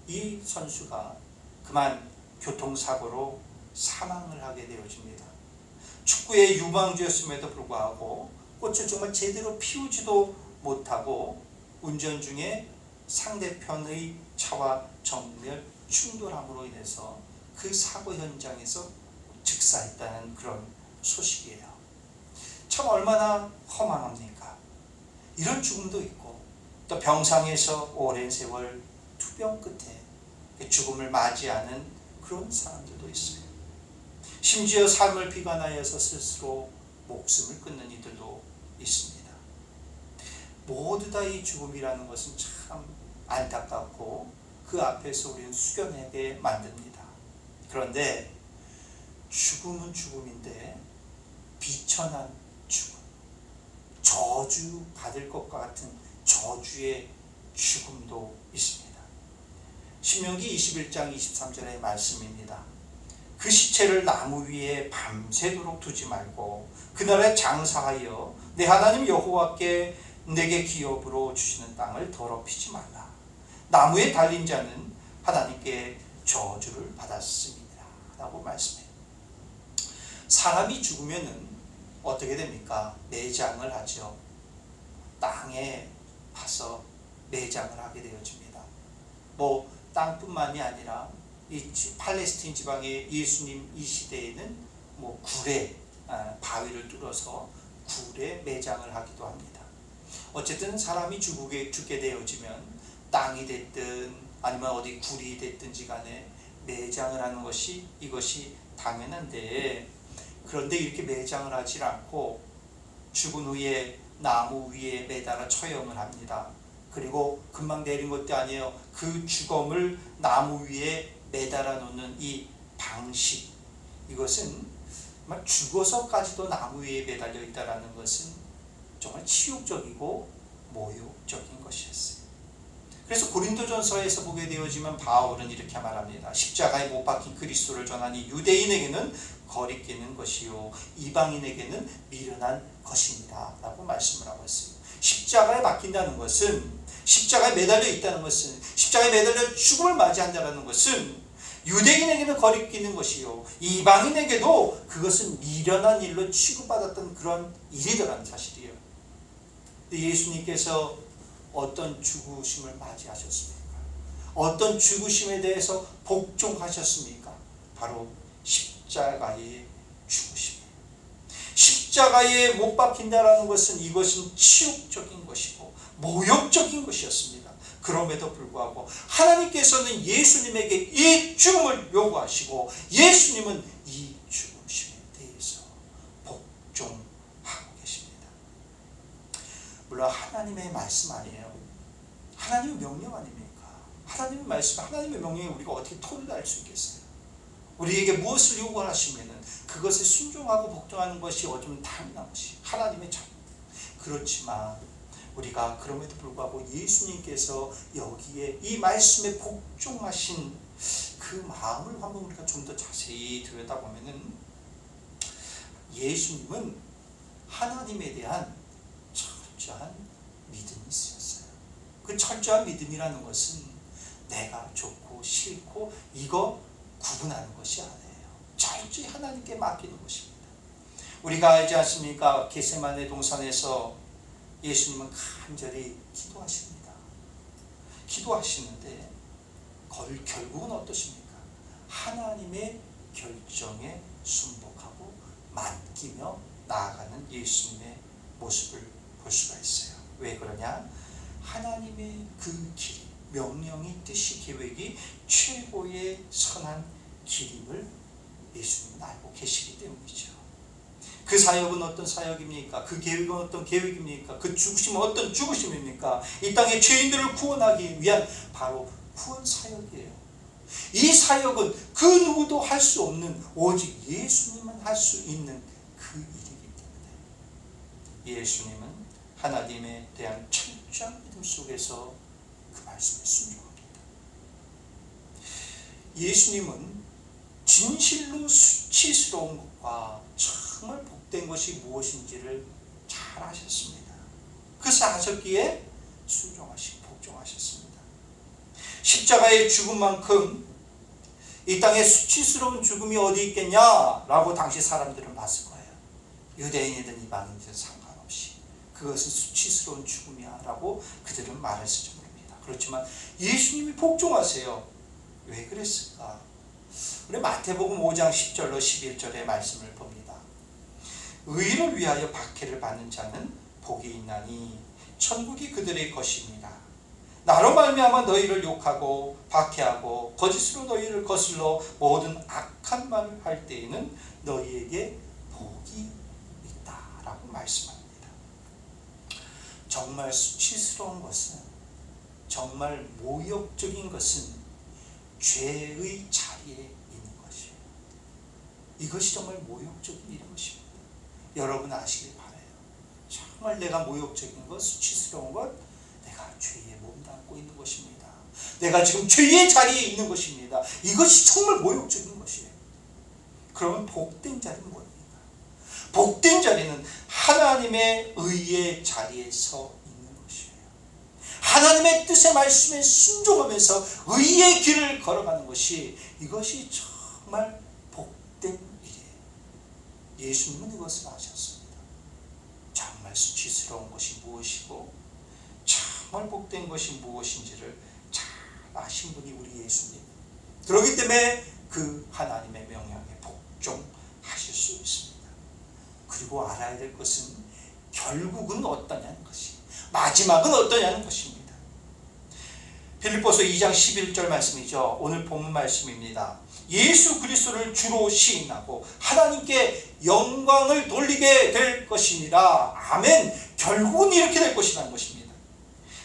이 선수가 그만 교통사고로 사망을 하게 되어집니다. 축구의 유망주였음에도 불구하고 꽃을 정말 제대로 피우지도 못하고 운전 중에 상대편의 차와 정면 충돌함으로 인해서 그 사고 현장에서 즉사했다는 그런 소식이에요. 참 얼마나 허망합니까? 이런 죽음도 있고 또 병상에서 오랜 세월 투병 끝에 죽음을 맞이하는 그런 사람들도 있어요. 심지어 삶을 비관하여서 스스로 목숨을 끊는 이들도 있습니다. 모두 다 이 죽음이라는 것은 참 안타깝고 그 앞에서 우리는 숙연하게 만듭니다. 그런데 죽음은 죽음인데 비천한 죽음, 저주 받을 것과 같은 저주의 죽음도 있습니다. 신명기 21장 23절의 말씀입니다. 그 시체를 나무 위에 밤새도록 두지 말고 그날에 장사하여 내 하나님 여호와께 내게 기업으로 주시는 땅을 더럽히지 말라. 나무에 달린 자는 하나님께 저주를 받았습니다 라고 말씀해요. 사람이 죽으면 어떻게 됩니까? 매장을 하죠. 땅에 파서 매장을 하게 되어집니다. 땅뿐만이 아니라 이 팔레스틴 지방의 예수님 이 시대에는 굴에 바위를 뚫어서 굴에 매장을 하기도 합니다. 어쨌든 사람이 죽게 되어지면 땅이 됐든 아니면 어디 굴이 됐든지 간에 매장을 하는 것이 이것이 당연한데, 그런데 이렇게 매장을 하지 않고 죽은 후에 나무 위에 매달아 처형을 합니다. 그리고 금방 내린 것도 아니에요. 그 주검을 나무 위에 매달아 놓는 이 방식, 이것은 정말 죽어서까지도 나무 위에 매달려 있다는 것은 정말 치욕적이고 모욕적인 것이었어요. 그래서 고린도전서에서 보게 되어지면 바울은 이렇게 말합니다. 십자가에 못 박힌 그리스도를 전하니 유대인에게는 거리끼는 것이요 이방인에게는 미련한 것입니다 라고 말씀을 하고 있어요. 십자가에 박힌다는 것은, 십자가에 매달려 있다는 것은, 십자가에 매달려 죽음을 맞이한다는 것은 유대인에게는 거리끼는 것이요, 이방인에게도 그것은 미련한 일로 취급받았던 그런 일이더라는 사실이에요. 예수님께서 어떤 죽으심을 맞이하셨습니까? 어떤 죽으심에 대해서 복종하셨습니까? 바로 십자가의 죽으심이에요. 십자가에 못 박힌다라는 것은, 이것은 치욕적인 것이고 모욕적인 것이었습니다. 그럼에도 불구하고 하나님께서는 예수님에게 이 죽음을 요구하시고, 예수님은 이 죽으심에 대해서 복종하고 계십니다. 물론 하나님의 말씀 아니에요. 하나님의 명령 아닙니까? 하나님의 말씀, 하나님의 명령에 우리가 어떻게 토를 달 수 있겠어요? 우리에게 무엇을 요구하시면은 그것에 순종하고 복종하는 것이 어쩌면 당연한 것이 하나님의 참. 그렇지만 우리가 그럼에도 불구하고 예수님께서 여기에 이 말씀에 복종하신 그 마음을 한번 우리가 좀 더 자세히 들여다보면은, 예수님은 하나님에 대한 철저한 믿음이 있었어요. 그 철저한 믿음이라는 것은 내가 좋고 싫고 이거 구분하는 것이 아니에요. 철저히 하나님께 맡기는 것입니다. 우리가 알지 않습니까? 겟세마네 동산에서 예수님은 간절히 기도하십니다. 기도하시는데 결국은 어떠십니까? 하나님의 결정에 순복하고 맡기며 나아가는 예수님의 모습을 볼 수가 있어요. 왜 그러냐? 하나님의 그 길, 명령이, 뜻이, 계획이 최고의 선한 길임을 예수님은 알고 계시기 때문이죠. 그 사역은 어떤 사역입니까? 그 계획은 어떤 계획입니까? 그 죽으심은 어떤 죽으심입니까? 이 땅의 죄인들을 구원하기 위한 바로 구원 사역이에요. 이 사역은 그 누구도 할 수 없는, 오직 예수님만 할 수 있는 그 일이기 때문에 예수님은 하나님에 대한 철저한 믿음 속에서 그 말씀에 순종합니다. 예수님은 진실로 수치스러운 것과 정말 복된 것이 무엇인지를 잘 아셨습니다. 그래서 아셨기에 순종하시고 복종하셨습니다. 십자가의 죽음만큼 이 땅에 수치스러운 죽음이 어디 있겠냐라고 당시 사람들은 봤을 거예요. 유대인이든 이방인이든 상관없이 그것은 수치스러운 죽음이야 라고 그들은 말했을지 모릅니다. 그렇지만 예수님이 복종하세요. 왜 그랬을까? 우리 마태복음 5장 10절로 11절의 말씀을 봅니다. 의를 위하여 박해를 받는 자는 복이 있나니 천국이 그들의 것입니다. 나로 말미암아 너희를 욕하고 박해하고 거짓으로 너희를 거슬러 모든 악한 말을 할 때에는 너희에게 복이 있다라고 말씀합니다. 정말 수치스러운 것은, 정말 모욕적인 것은 죄의 자리에 있는 것이에요. 이것이 정말 모욕적인 일인 것입니다. 여러분 아시길 바라요. 정말 내가 모욕적인 것, 수치스러운 것, 내가 죄에 몸담고 있는 것입니다. 내가 지금 죄의 자리에 있는 것입니다. 이것이 정말 모욕적인 것이에요. 그러면 복된 자리는 뭡니까? 복된 자리는 하나님의 의의 자리에 서 있는 것이에요. 하나님의 뜻의 말씀에 순종하면서 의의 길을 걸어가는 것이, 이것이 정말 복된 일이에요. 예수님은 이것을 아셨습니다. 정말 수치스러운 것이 무엇이고 정말 복된 것이 무엇인지를 잘 아신 분이 우리 예수님. 그렇기 때문에 그 하나님의 명령에 복종하실 수 있습니다. 그리고 알아야 될 것은 결국은 어떠냐는 것이, 마지막은 어떠냐는 것입니다. 빌립보서 2장 11절 말씀이죠. 오늘 본문 말씀입니다. 예수 그리스도를 주로 시인하고 하나님께 영광을 돌리게 될 것이니라. 아멘. 결국은 이렇게 될 것이라는 것입니다.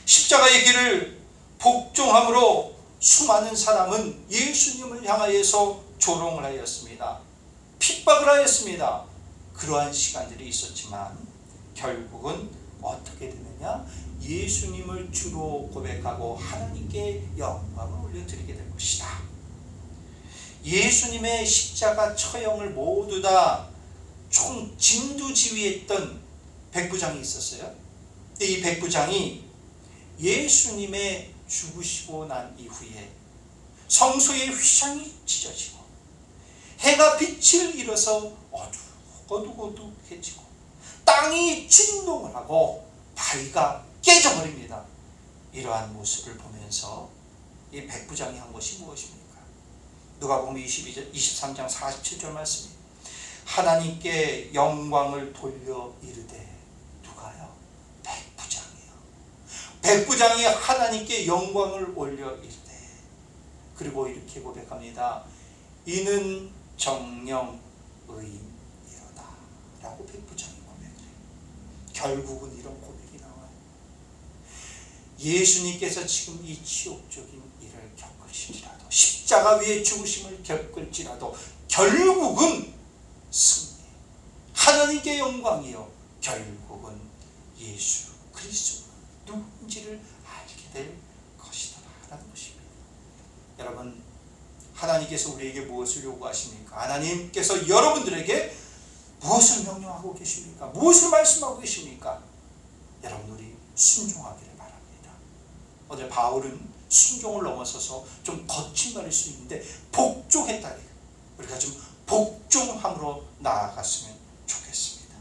십자가의 길을 복종함으로 수많은 사람은 예수님을 향하여서 조롱을 하였습니다. 핍박을 하였습니다. 그러한 시간들이 있었지만 결국은 어떻게 되느냐? 예수님을 주로 고백하고 하나님께 영광을 올려드리게 될 것이다. 예수님의 십자가 처형을 모두 다 총 진두지휘했던 백부장이 있었어요. 이 백부장이 예수님의 죽으시고 난 이후에 성소의 휘장이 찢어지고 해가 빛을 잃어서 어둑어둑해지고 땅이 진동을 하고 바위가 깨져버립니다. 이러한 모습을 보면서 이 백부장이 한 것이 무엇입니까? 누가복음 23장 47절 말씀이 하나님께 영광을 돌려 이르되 누가요? 백부장이요. 백부장이 하나님께 영광을 올려 이르되 그리고 이렇게 고백합니다. 이는 정령 의인이로다 라고 백부장이 고백해요. 결국은 이런 고백이 나와요. 예수님께서 지금 이 지옥적인 일을 겪으실지라도 십자가 위에 죽으심을 겪을지라도 결국은 승리, 하나님께 영광이요 결국은 예수 그리스도가 누군지를 알게 될 것이다 라는 것입니다. 여러분, 하나님께서 우리에게 무엇을 요구하십니까? 하나님께서 여러분들에게 무엇을 명령하고 계십니까? 무엇을 말씀하고 계십니까? 여러분, 우리 순종하기를 바랍니다. 어제 바울은 순종을 넘어서서 좀 거친 말일 수 있는데 복종했다. 우리가 좀 복종함으로 나아갔으면 좋겠습니다.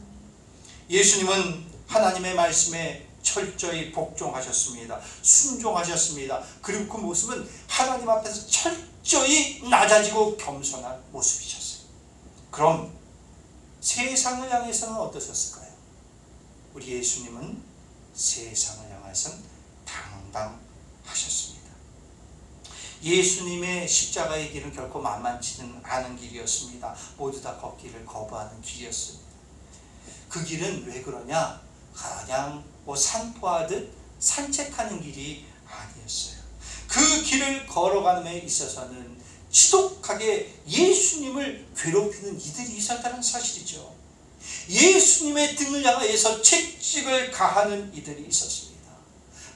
예수님은 하나님의 말씀에 철저히 복종하셨습니다. 순종하셨습니다. 그리고 그 모습은 하나님 앞에서 철저히 낮아지고 겸손한 모습이셨어요. 그럼 세상을 향해서는 어떠셨을까요? 우리 예수님은 세상을 향해서는 당당하셨습니다. 예수님의 십자가의 길은 결코 만만치는 않은 길이었습니다. 모두 다 걷기를 거부하는 길이었습니다. 그 길은 왜 그러냐? 그냥 산포하듯 산책하는 길이 아니었어요. 그 길을 걸어가는 데 있어서는 지독하게 예수님을 괴롭히는 이들이 있었다는 사실이죠. 예수님의 등을 향해서 채찍을 가하는 이들이 있었습니다.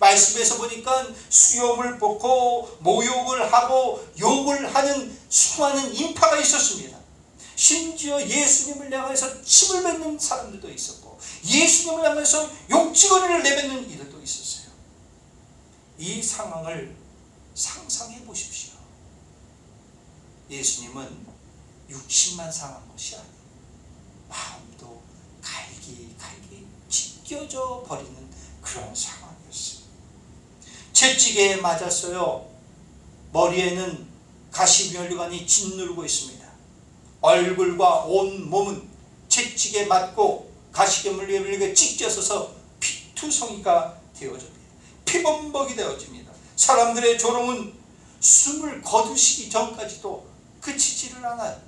말씀에서 보니까 수염을 벗고 모욕을 하고 욕을 하는 수많은 인파가 있었습니다. 심지어 예수님을 향해서 침을 뱉는 사람들도 있었고 예수님을 향해서 욕지거리를 내뱉는 이들도 있었어요. 이 상황을 상상해 보십시오. 예수님은 육신만 상한 것이 아니에요. 마음도 갈기갈기 찢겨져 버리는 그런 상황이었어요. 채찍에 맞았어요. 머리에는 가시면류관이 짓누르고 있습니다. 얼굴과 온 몸은 채찍에 맞고 가시면류관에 찢겨져서 피투성이가 되어집니다. 피범벅이 되어집니다. 사람들의 조롱은 숨을 거두시기 전까지도 그치지를 않아요.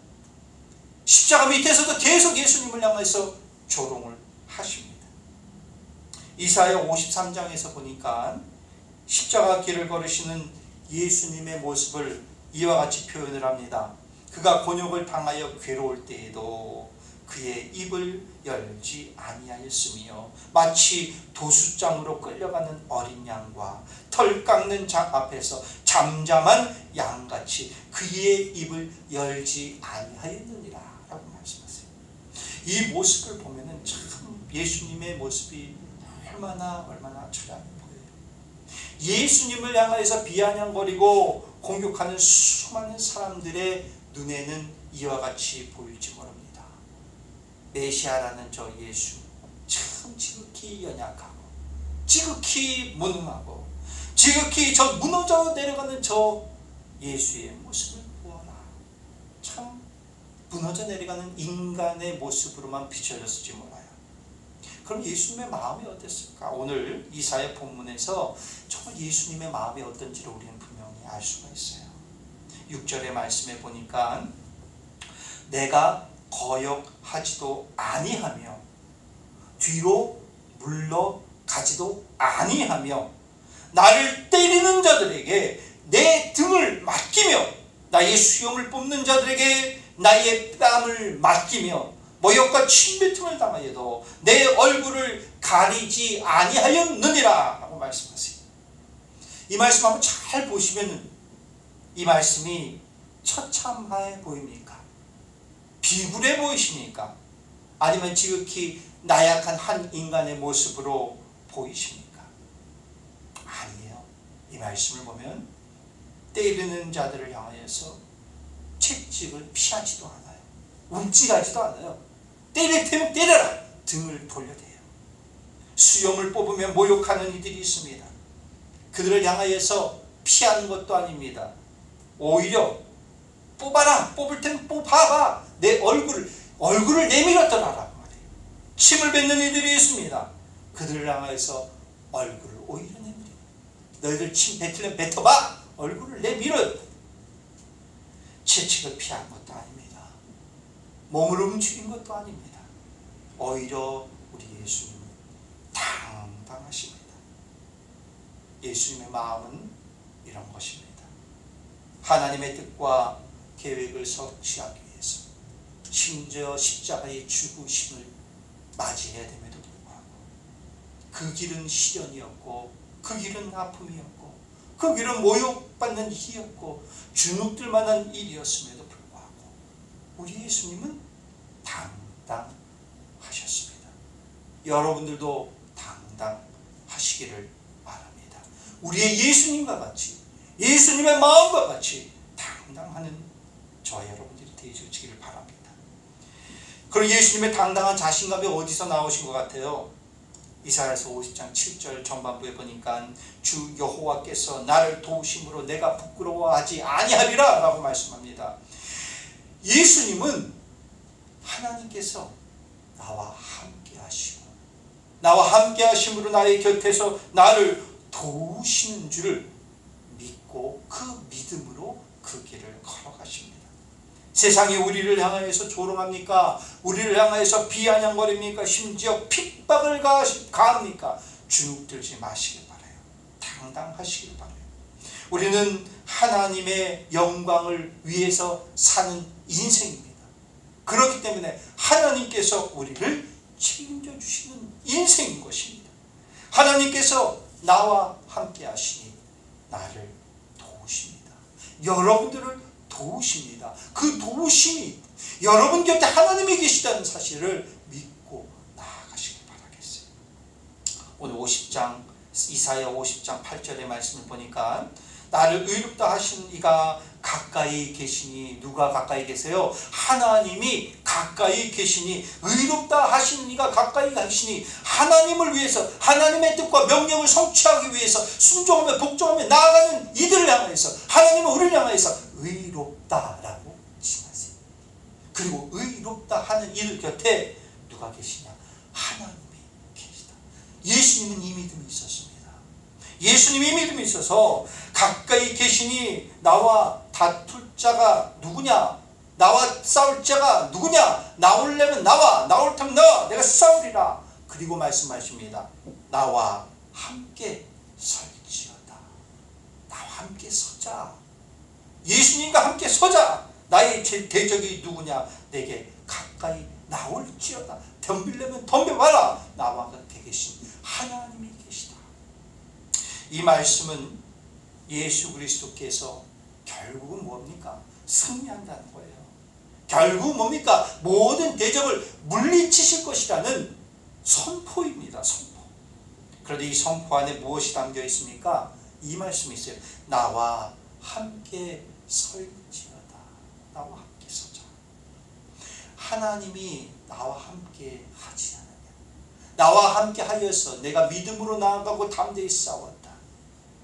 십자가 밑에서도 계속 예수님을 향해서 조롱을 하십니다. 이사야 53장에서 보니까 십자가 길을 걸으시는 예수님의 모습을 이와 같이 표현을 합니다. 그가 곤욕을 당하여 괴로울 때에도 그의 입을 열지 아니하였으며 마치 도수장으로 끌려가는 어린 양과 털 깎는 자 앞에서 잠잠한 양같이 그의 입을 열지 아니하였느니라 라고 말씀하세요. 이 모습을 보면은 참 예수님의 모습이 얼마나 처량해 보여요. 예수님을 향해서 비아냥거리고 공격하는 수많은 사람들의 눈에는 이와 같이 보일지 모릅니다. 메시아라는 저 예수 참 지극히 연약하고 지극히 무능하고 지극히 저 무너져 내려가는 저 예수의 모습을 보아라. 참 무너져 내려가는 인간의 모습으로만 비춰졌을지 몰라요. 그럼 예수님의 마음이 어땠을까? 오늘 이사야 본문에서 정말 예수님의 마음이 어떤지를 우리는 분명히 알 수가 있어요. 6절의 말씀에 보니까 내가 거역하지도 아니하며 뒤로 물러가지도 아니하며 나를 때리는 자들에게 내 등을 맡기며 나의 수염을 뽑는 자들에게 나의 뺨을 맡기며 모욕과 침뱉음을 당하여도 내 얼굴을 가리지 아니하였느니라 라고 말씀하세요. 이 말씀 한번 잘 보시면 이 말씀이 처참해 보입니까? 비굴해 보이십니까? 아니면 지극히 나약한 한 인간의 모습으로 보이십니까? 아니에요. 이 말씀을 보면 때리는 자들을 향하여서 채찍을 피하지도 않아요. 움찔하지도 않아요. 때릴 테면 때려라! 등을 돌려대요. 수염을 뽑으면 모욕하는 이들이 있습니다. 그들을 향하여서 피하는 것도 아닙니다. 오히려 뽑아라! 뽑을 테면 뽑아봐! 내 얼굴을 내밀었더라라고 말해요. 침을 뱉는 이들이 있습니다. 그들을 향하여서 얼굴을 오히려 내밀어요. 너희들 침 뱉으려면 뱉어봐! 얼굴을 내밀어요. 채찍을 피한 것도 아닙니다. 몸을 움직인 것도 아닙니다. 오히려 우리 예수님은 당당하십니다. 예수님의 마음은 이런 것입니다. 하나님의 뜻과 계획을 성취하기 위해서 심지어 십자가의 죽으심을 맞이해야 됨에도 불구하고 그 길은 시련이었고 그 길은 아픔이었고 그 길은 모욕받는 일이었고 주눅들만한 일이었음에도 불구하고 우리 예수님은 당당하셨습니다. 여러분들도 당당하시기를 바랍니다. 우리의 예수님과 같이 예수님의 마음과 같이 당당하는 저와 여러분들이 되어주시기를 바랍니다. 그리고 예수님의 당당한 자신감이 어디서 나오신 것 같아요? 이사야서 50장 7절 전반부에 보니까 주 여호와께서 나를 도우심으로 내가 부끄러워하지 아니하리라 라고 말씀합니다. 예수님은 하나님께서 나와 함께 하시고 나와 함께 하심으로 나의 곁에서 나를 도우시는 줄을 믿고 그 믿음으로 그 길을 걸어가십니다. 세상이 우리를 향하여서 조롱합니까? 우리를 향하여서 비아냥거립니까? 심지어 핍박을 가합니까? 주눅들지 마시길 바라요. 당당하시길 바라요. 우리는 하나님의 영광을 위해서 사는 인생입니다. 그렇기 때문에 하나님께서 우리를 책임져 주시는 인생인 것입니다. 하나님께서 나와 함께 하시니 나를 도우십니다. 여러분들을 도우십니다. 그 도우심이 여러분 곁에 하나님이 계시다는 사실을 믿고 나아가시길 바라겠어요. 오늘 50장 이사야 50장 8절의 말씀을 보니까 나를 의롭다 하신 이가 가까이 계시니 누가 가까이 계세요? 하나님이 가까이 계시니 의롭다 하신 이가 가까이 계시니 하나님을 위해서 하나님의 뜻과 명령을 성취하기 위해서 순종하며 복종하며 나아가는 이들을 향해서 하나님은 우리를 향해서 의롭다라고 칭하세요. 그리고 의롭다 하는 이들 곁에 누가 계시냐? 하나님이 계시다. 예수님은 이 믿음이 있었습니다. 예수님이 믿음이 있어서 가까이 계시니 나와 다툴 자가 누구냐? 나와 싸울 자가 누구냐? 나오려면 나와, 나올 테면 나와, 내가 싸우리라. 그리고 말씀하십니다. 나와 함께 설지어다. 나와 함께 서자. 예수님과 함께 서자. 나의 대적이 누구냐? 내게 가까이 나올지어다. 덤비려면 덤벼봐라. 나와 곁에 계신 하나님이 계시다. 이 말씀은 예수 그리스도께서 결국은 뭡니까? 승리한다는 거예요. 결국 뭡니까? 모든 대적을 물리치실 것이라는 선포입니다. 선포. 그런데 이 선포 안에 무엇이 담겨 있습니까? 이 말씀이 있어요. 나와 함께 설지어다. 나와 함께 서자. 하나님이 나와 함께 하지 않느냐? 나와 함께 하여서 내가 믿음으로 나아가고 담대히 싸웠다.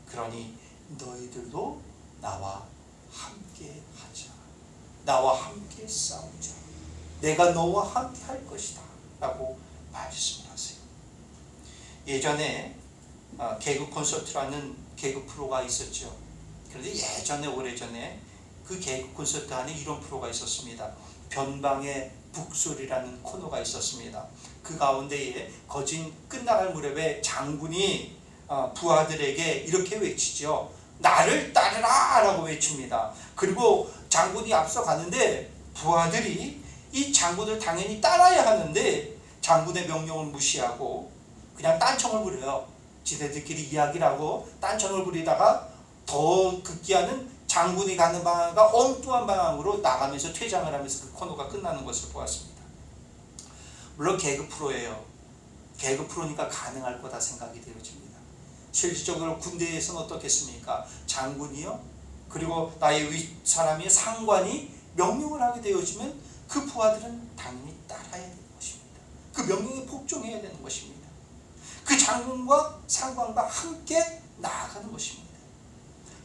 그러니 너희들도 나와 함께 하자. 나와 함께 싸우자. 내가 너와 함께 할 것이다. 라고 말씀을 하세요. 예전에 개그 콘서트라는 개그 프로가 있었죠. 그런데 예전에 오래전에 그 개그 콘서트 안에 이런 프로가 있었습니다. 변방의 북소리라는 코너가 있었습니다. 그 가운데에 거진 끝나갈 무렵에 장군이 부하들에게 이렇게 외치죠. 나를 따르라 라고 외칩니다. 그리고 장군이 앞서가는데 부하들이 이 장군을 당연히 따라야 하는데 장군의 명령을 무시하고 그냥 딴청을 부려요. 지네들끼리 이야기를 하고 딴청을 부리다가 더 급기야는 장군이 가는 방향과 엉뚱한 방향으로 나가면서 퇴장을 하면서 그 코너가 끝나는 것을 보았습니다. 물론 개그 프로예요. 개그 프로니까 가능할 거다 생각이 되어집니다. 실질적으로 군대에서는 어떻겠습니까? 장군이요, 그리고 나의 위 사람이 상관이 명령을 하게 되어지면 그 부하들은 당연히 따라야 되는 것입니다. 그 명령에 복종해야 되는 것입니다. 그 장군과 상관과 함께 나아가는 것입니다.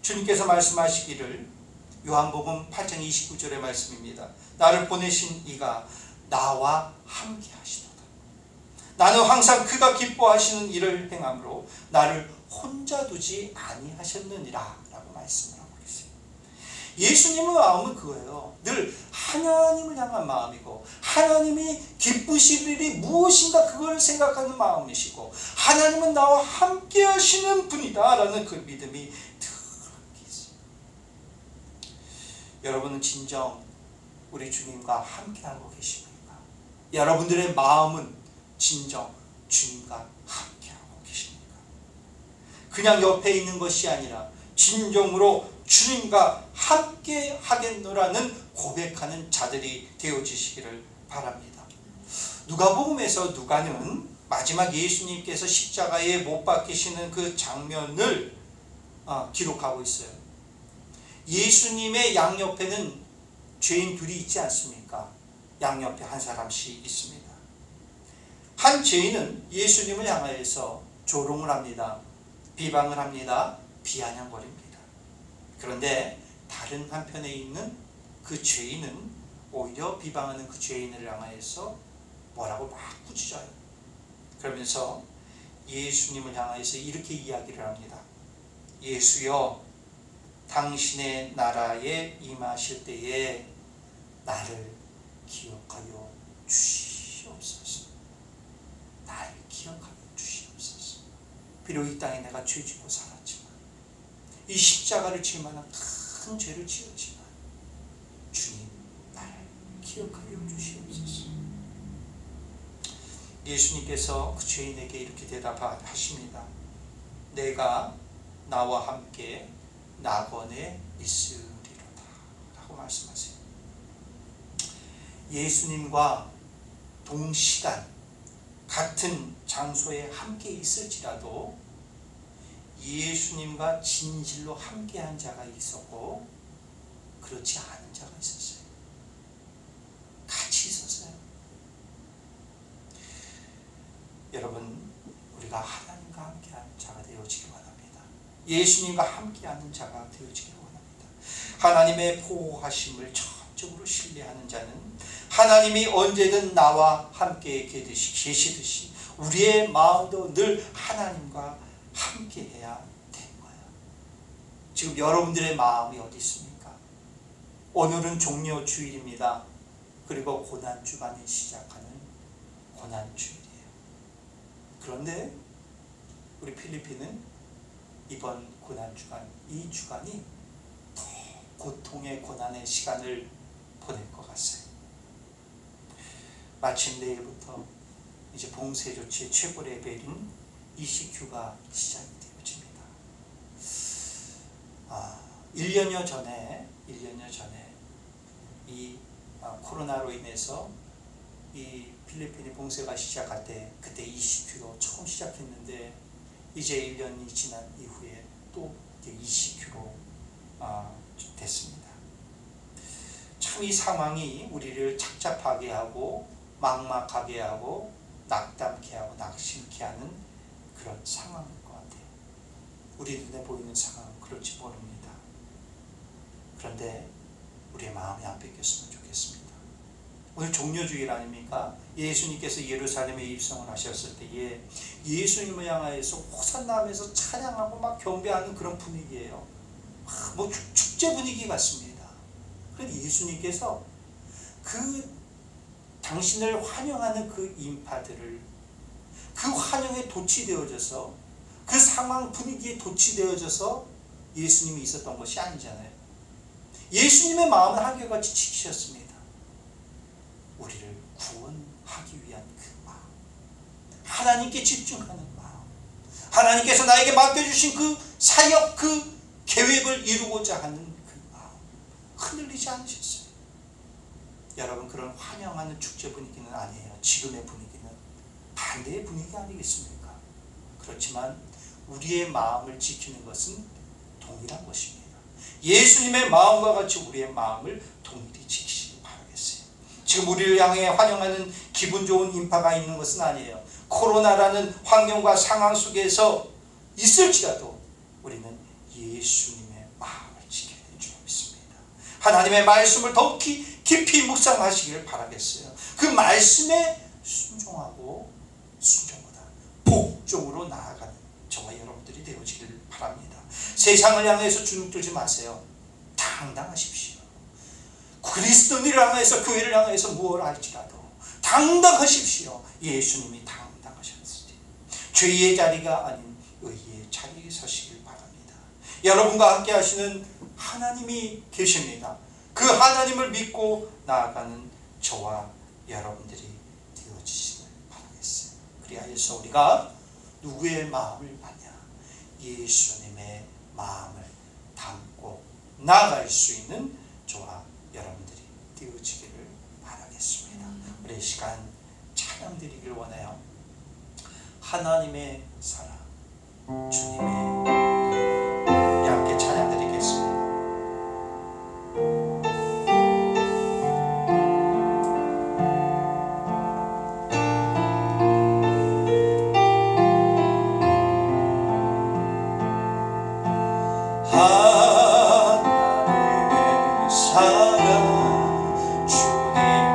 주님께서 말씀하시기를, 요한복음 8장 29절의 말씀입니다. 나를 보내신 이가 나와 함께 하시도다. 나는 항상 그가 기뻐하시는 일을 행함으로 나를 혼자 두지 아니하셨느니라 라고 말씀을 하고 계세요. 예수님의 마음은 그거예요. 늘 하나님을 향한 마음이고, 하나님이 기쁘실 일이 무엇인가 그걸 생각하는 마음이시고, 하나님은 나와 함께 하시는 분이다 라는 그 믿음이 늘 함께 있어요. 여러분은 진정 우리 주님과 함께하고 계십니까? 여러분들의 마음은 진정 주님과 함께하고 계십니까? 그냥 옆에 있는 것이 아니라 진정으로 주님과 함께 하겠노라는 고백하는 자들이 되어지시기를 바랍니다. 누가복음에서 누가는 마지막 예수님께서 십자가에 못 박히시는 그 장면을 기록하고 있어요. 예수님의 양옆에는 죄인 둘이 있지 않습니까? 양옆에 한 사람씩 있습니다. 한 죄인은 예수님을 향하여서 조롱을 합니다. 비방을 합니다. 비아냥거립니다. 그런데 다른 한편에 있는 그 죄인은 오히려 비방하는 그 죄인을 향하여서 뭐라고 막 꾸짖어요. 그러면서 예수님을 향하여서 이렇게 이야기를 합니다. 예수여, 당신의 나라에 임하실 때에 나를 기억하여 주시옵소서. 나를 기억하여 주시옵소서. 비록 이 땅에 내가 죄짓고 살았지만, 이 십자가를 질 만한 큰 죄를 지었지만, 주님 나를 기억하여 주시옵소서. 예수님께서 그 죄인에게 이렇게 대답하십니다. 내가 나와 함께 낙원에 있으리로다 라고 말씀하세요. 예수님과 동시간 같은 장소에 함께 있을지라도 예수님과 진실로 함께한 자가 있었고 그렇지 않은 자가 있었어요. 같이 있었어요. 여러분, 우리가 하나님과 함께하는 자가 되어지기 원합니다. 예수님과 함께하는 자가 되어지기 원합니다. 하나님의 보호하심을 전적으로 신뢰하는 자는 하나님이 언제든 나와 함께 계시듯이 우리의 마음도 늘 하나님과 함께해야 되는 거예요. 지금 여러분들의 마음이 어디 있습니까? 오늘은 종료주일입니다. 그리고 고난주간이 시작하는 고난주일이에요. 그런데 우리 필리핀은 이번 고난주간, 이 주간이 더 고통의 고난의 시간을 보낼 것 같아요. 마침 내일부터 이제 봉쇄 조치의 최고 레벨인 ECQ가 시작이 되어집니다. 1년여 전에 이 코로나로 인해서 이 필리핀이 봉쇄가 시작할 때 그때 ECQ로 처음 시작했는데 이제 1년이 지난 이후에 또 ECQ로 됐습니다. 참 이 상황이 우리를 착잡하게 하고 막막하게 하고 낙담케 하고 낙심케 하는 그런 상황일 것 같아요. 우리 눈에 보이는 상황은 그럴지 모릅니다. 그런데 우리의 마음이 안 뺏겼으면 좋겠습니다. 오늘 종료주일 아닙니까? 예수님께서 예루살렘에 입성을 하셨을 때에 예수님을 향하여서 호산나하면서 찬양하고 막 경배하는 그런 분위기예요. 뭐 축제 분위기 같습니다. 그런데 예수님께서 그 당신을 환영하는 그 인파들을 그 환영에 도취되어져서 그 상황 분위기에 도취되어져서 예수님이 있었던 것이 아니잖아요. 예수님의 마음은 한결같이 지키셨습니다. 우리를 구원하기 위한 그 마음, 하나님께 집중하는 마음, 하나님께서 나에게 맡겨주신 그 사역, 그 계획을 이루고자 하는 그 마음, 흔들리지 않으셨어요. 여러분, 그런 환영하는 축제 분위기는 아니에요. 지금의 분위기는 반대의 분위기 아니겠습니까? 그렇지만 우리의 마음을 지키는 것은 동일한 것입니다. 예수님의 마음과 같이 우리의 마음을 동일히 지키시기 바라겠어요. 지금 우리를 향해 환영하는 기분 좋은 인파가 있는 것은 아니에요. 코로나라는 환경과 상황 속에서 있을지라도 우리는 예수님의 마음을 지켜야 될 줄 믿습니다. 하나님의 말씀을 더욱 깊이 묵상하시길 바라겠어요. 그 말씀에 순종하고 순종보다 복종으로 나아가는 저와 여러분들이 되어지길 바랍니다. 세상을 향해서 주눅들지 마세요. 당당하십시오. 그리스도인을 향해서, 교회를 향해서 무엇을 할지라도 당당하십시오. 예수님이 당당하셨으니 죄의 자리가 아닌 의의 자리에 서시길 바랍니다. 여러분과 함께 하시는 하나님이 계십니다. 그 하나님을 믿고 나아가는 저와 여러분들이 되어지시길 바라겠어요. 그리하여서 우리가 누구의 마음을 받냐? 예수님의 마음을 담고 나아갈 수 있는 저와 여러분들이 되어지기를 바라겠습니다. 우리 이 시간 찬양 드리길 원해요. 하나님의 사랑, 주님의 우리 함께 찬양 드리겠습니다. 하나님의 사랑, 주님의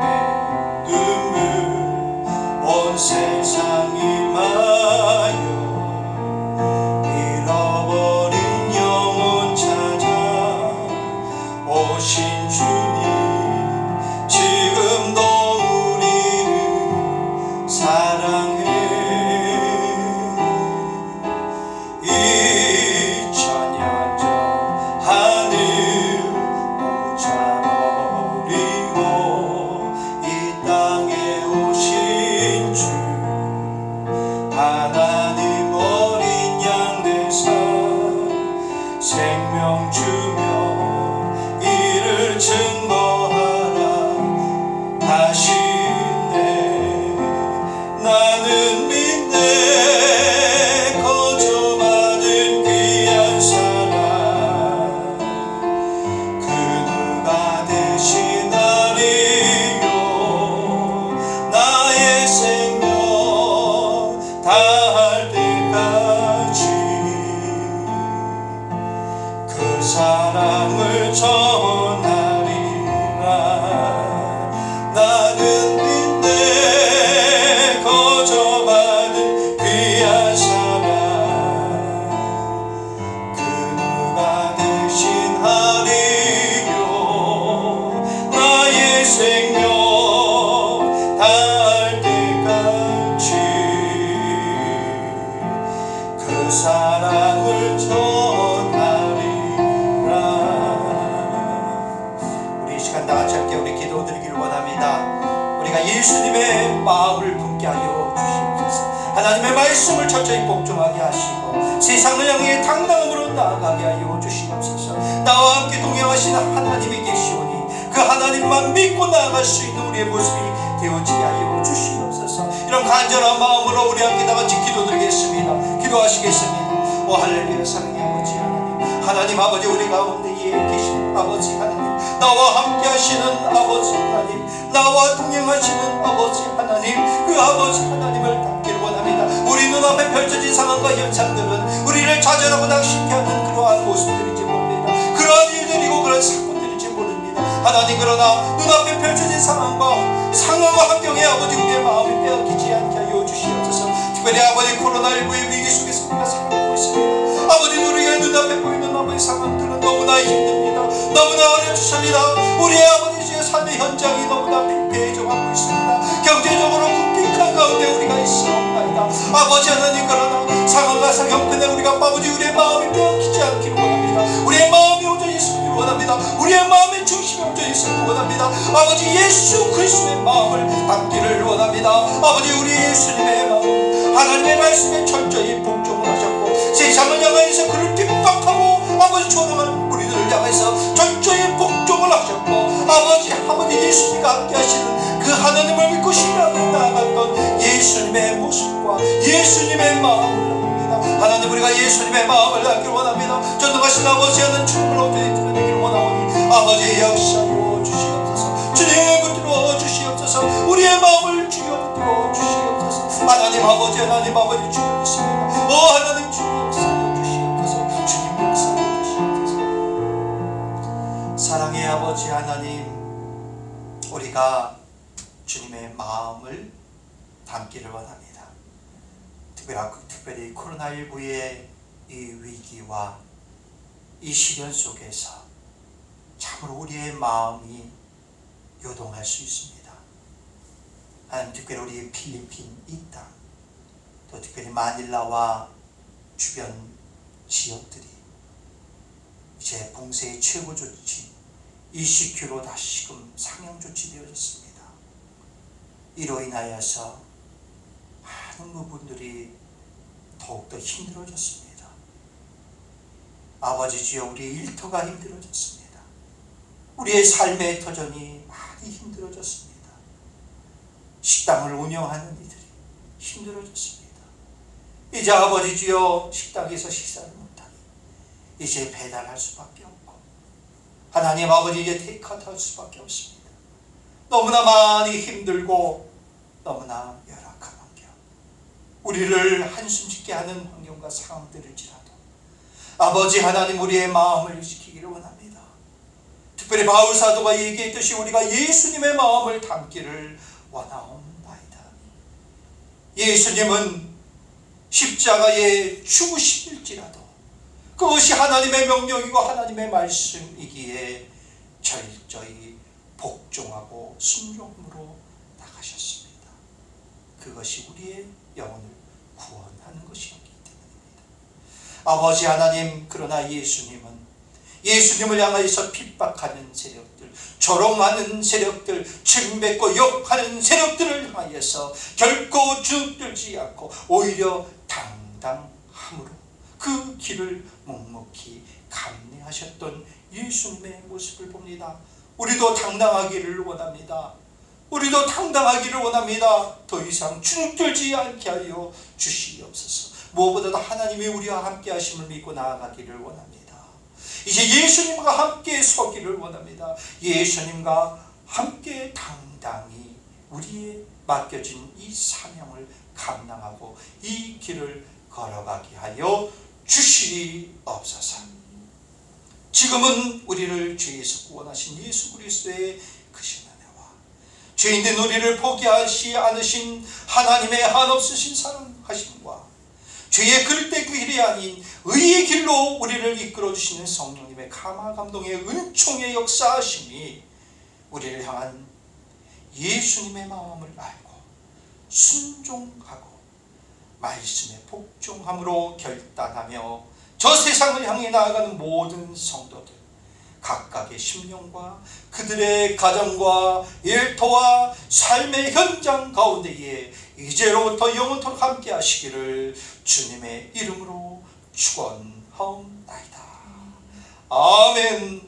눈물, 온 세상이 마여 잃어버린 영혼 찾아 오신 주님, 지금도 우리를 사랑해. 2000년 전 하늘 꽂아버리고 이 땅에 오신 주, 하나님 어린 양 되사 생명 주며 이를 증거하라 하시네. 나는 믿네 거저받은 귀한 사랑, 그 누가 대신하리요 나의 생명 다할 때까지. 그 사랑을 전하리라. 나는 믿네 거저받은 귀한 사랑, 그 누가 대신하리요 나의 생명 다할 때까지. 그 사랑을 전하리라. 우리 이 시간 다 같이 함께 우리 기도 드리기를 원합니다. 우리가 예수님의 마음을 품게 하여 주시옵소서. 하나님의 말씀을 철저히 복종하게 하시고 세상을 향해 당당함으로 나아가게 하여 주시옵소서. 나와 함께 동행하시는 하나님이 계시오니 그 하나님만 믿고 나아갈 수 있는 우리의 모습이 되어지게 하여 주시옵소서. 이런 간절한 마음으로 우리 함께 다 같이 기도드리겠습니다. 기도하시겠습니다. 오 할렐루야. 사랑의 아버지 하나님, 하나님 아버지, 우리 가운데 계신 아버지 하나님, 나와 함께 하시는 아버지 하나님, 나와 동행하시는 아버지 하나님, 그 아버지 하나님을 닮기를 원합니다. 우리 눈앞에 펼쳐진 상황과 현상들은 우리를 좌절하고 낙심케 하는 그러한 모습들인지 모릅니다. 그러한 일들이고 그런 사건들인지 모릅니다. 하나님, 그러나 눈앞에 펼쳐진 상황과 환경에 아버지 우리의 마음이 빼앗기지 않게 하여 주시옵소서. 특별히 아버지 코로나19의 위기 속에서 우리가 살고 있습니다. 아버지, 우리의 눈앞에 보이는 아버지 상황들은 너무나 힘듭니다. 너무나 어렵습니다. 우리의 아버지의 삶의 현장이 너무나 피폐해져가고 있습니다. 경제적으로 궁핍한 가운데 우리가 있사옵나이다. 아버지 하나님, 그러나 상황과 형편에 우리가 아버지 우리의 마음이 빼앗기지 않기를 원합니다. 우리의 마음이 온전히 서기를 원합니다. 우리의 마음의 중심이 온전히 서기를 원합니다. 아버지 예수 그리스도의 마음을 담기를 원합니다. 아버지, 우리 예수님의 마음, 하나님의 말씀에 철저히 복종을 하셨고 세상을 향해서 그를 핍박하고 아버지 조롱하는 우리들을 향해서 철저히 복종을 하셨고 아버지 예수님과 함께 하시는 그 하나님을 믿고 신뢰하고 나아갔던 예수님의 모습 예수님의 마음을 원합니다. 하나님, 우리가 예수님의 마음을 갖기를 원합니다. 전능하신 아버지 하는 주님을 온전히 드러내기를 원하오니 아버지의 역사로 주시옵소서. 주님 붙들어 주시옵소서. 우리의 마음을 주여 붙들어 주시옵소서. 하나님 아버지, 하나님 아버지 주여 믿습니다. 하나님 주여 역사로 주시옵소서. 주님 역사로 주시옵소서. 사랑의 아버지 하나님, 우리가 주님의 마음을 담기를 원합니다. 특별히 코로나19의 이 위기와 이 시련 속에서 참으로 우리의 마음이 요동할 수 있습니다. 하나님, 특별히 우리 필리핀 이 땅, 또 특별히 마닐라와 주변 지역들이 이제 봉쇄의 최고 조치 20km 다시금 상향 조치되어졌습니다. 이로 인하여서 많은 부분들이 더욱더 힘들어졌습니다. 아버지 주여, 우리의 일터가 힘들어졌습니다. 우리의 삶의 터전이 많이 힘들어졌습니다. 식당을 운영하는 이들이 힘들어졌습니다. 이제 아버지 주여, 식당에서 식사를 못하니 이제 배달할 수밖에 없고, 하나님 아버지, 이제 테이크아웃 할 수밖에 없습니다. 너무나 많이 힘들고 너무나 열악한 환경, 우리를 한숨 짓게 하는 환경과 상황들일지라도 아버지 하나님, 우리의 마음을 지키기를 원합니다. 특별히 바울 사도가 얘기했듯이 우리가 예수님의 마음을 담기를 원하옵나이다. 예수님은 십자가에 죽으실지라도 그것이 하나님의 명령이고 하나님의 말씀이기에 철저히 복종하고 순종으로 나가셨습니다. 그것이 우리의 영혼을 구원하는 것이었기 때문입니다. 아버지 하나님, 그러나 예수님을 향하여서 핍박하는 세력들, 조롱하는 세력들, 침뱉고 욕하는 세력들을 향하여서 결코 주눅들지 않고 오히려 당당함으로 그 길을 묵묵히 감내하셨던 예수님의 모습을 봅니다. 우리도 당당하기를 원합니다. 우리도 당당하기를 원합니다. 더 이상 주눅들지 않게 하여 주시옵소서. 무엇보다도 하나님이 우리와 함께 하심을 믿고 나아가기를 원합니다. 이제 예수님과 함께 서기를 원합니다. 예수님과 함께 당당히 우리의 맡겨진 이 사명을 감당하고 이 길을 걸어가게 하여 주시옵소서. 지금은 우리를 죄에서 구원하신 예수 그리스도의 크신 은혜와 죄인된 우리를 포기하지 않으신 하나님의 한없으신 사랑하심과 죄의 그릇된 그 길이 아닌 의의 길로 우리를 이끌어주시는 성령님의 감화 감동의 은총의 역사하심이 우리를 향한 예수님의 마음을 알고 순종하고 말씀에 복종함으로 결단하며 저 세상을 향해 나아가는 모든 성도들, 각각의 심령과 그들의 가정과 일터와 삶의 현장 가운데에 이제로부터 영원토록 함께 하시기를 주님의 이름으로 축원하옵나이다. 아멘.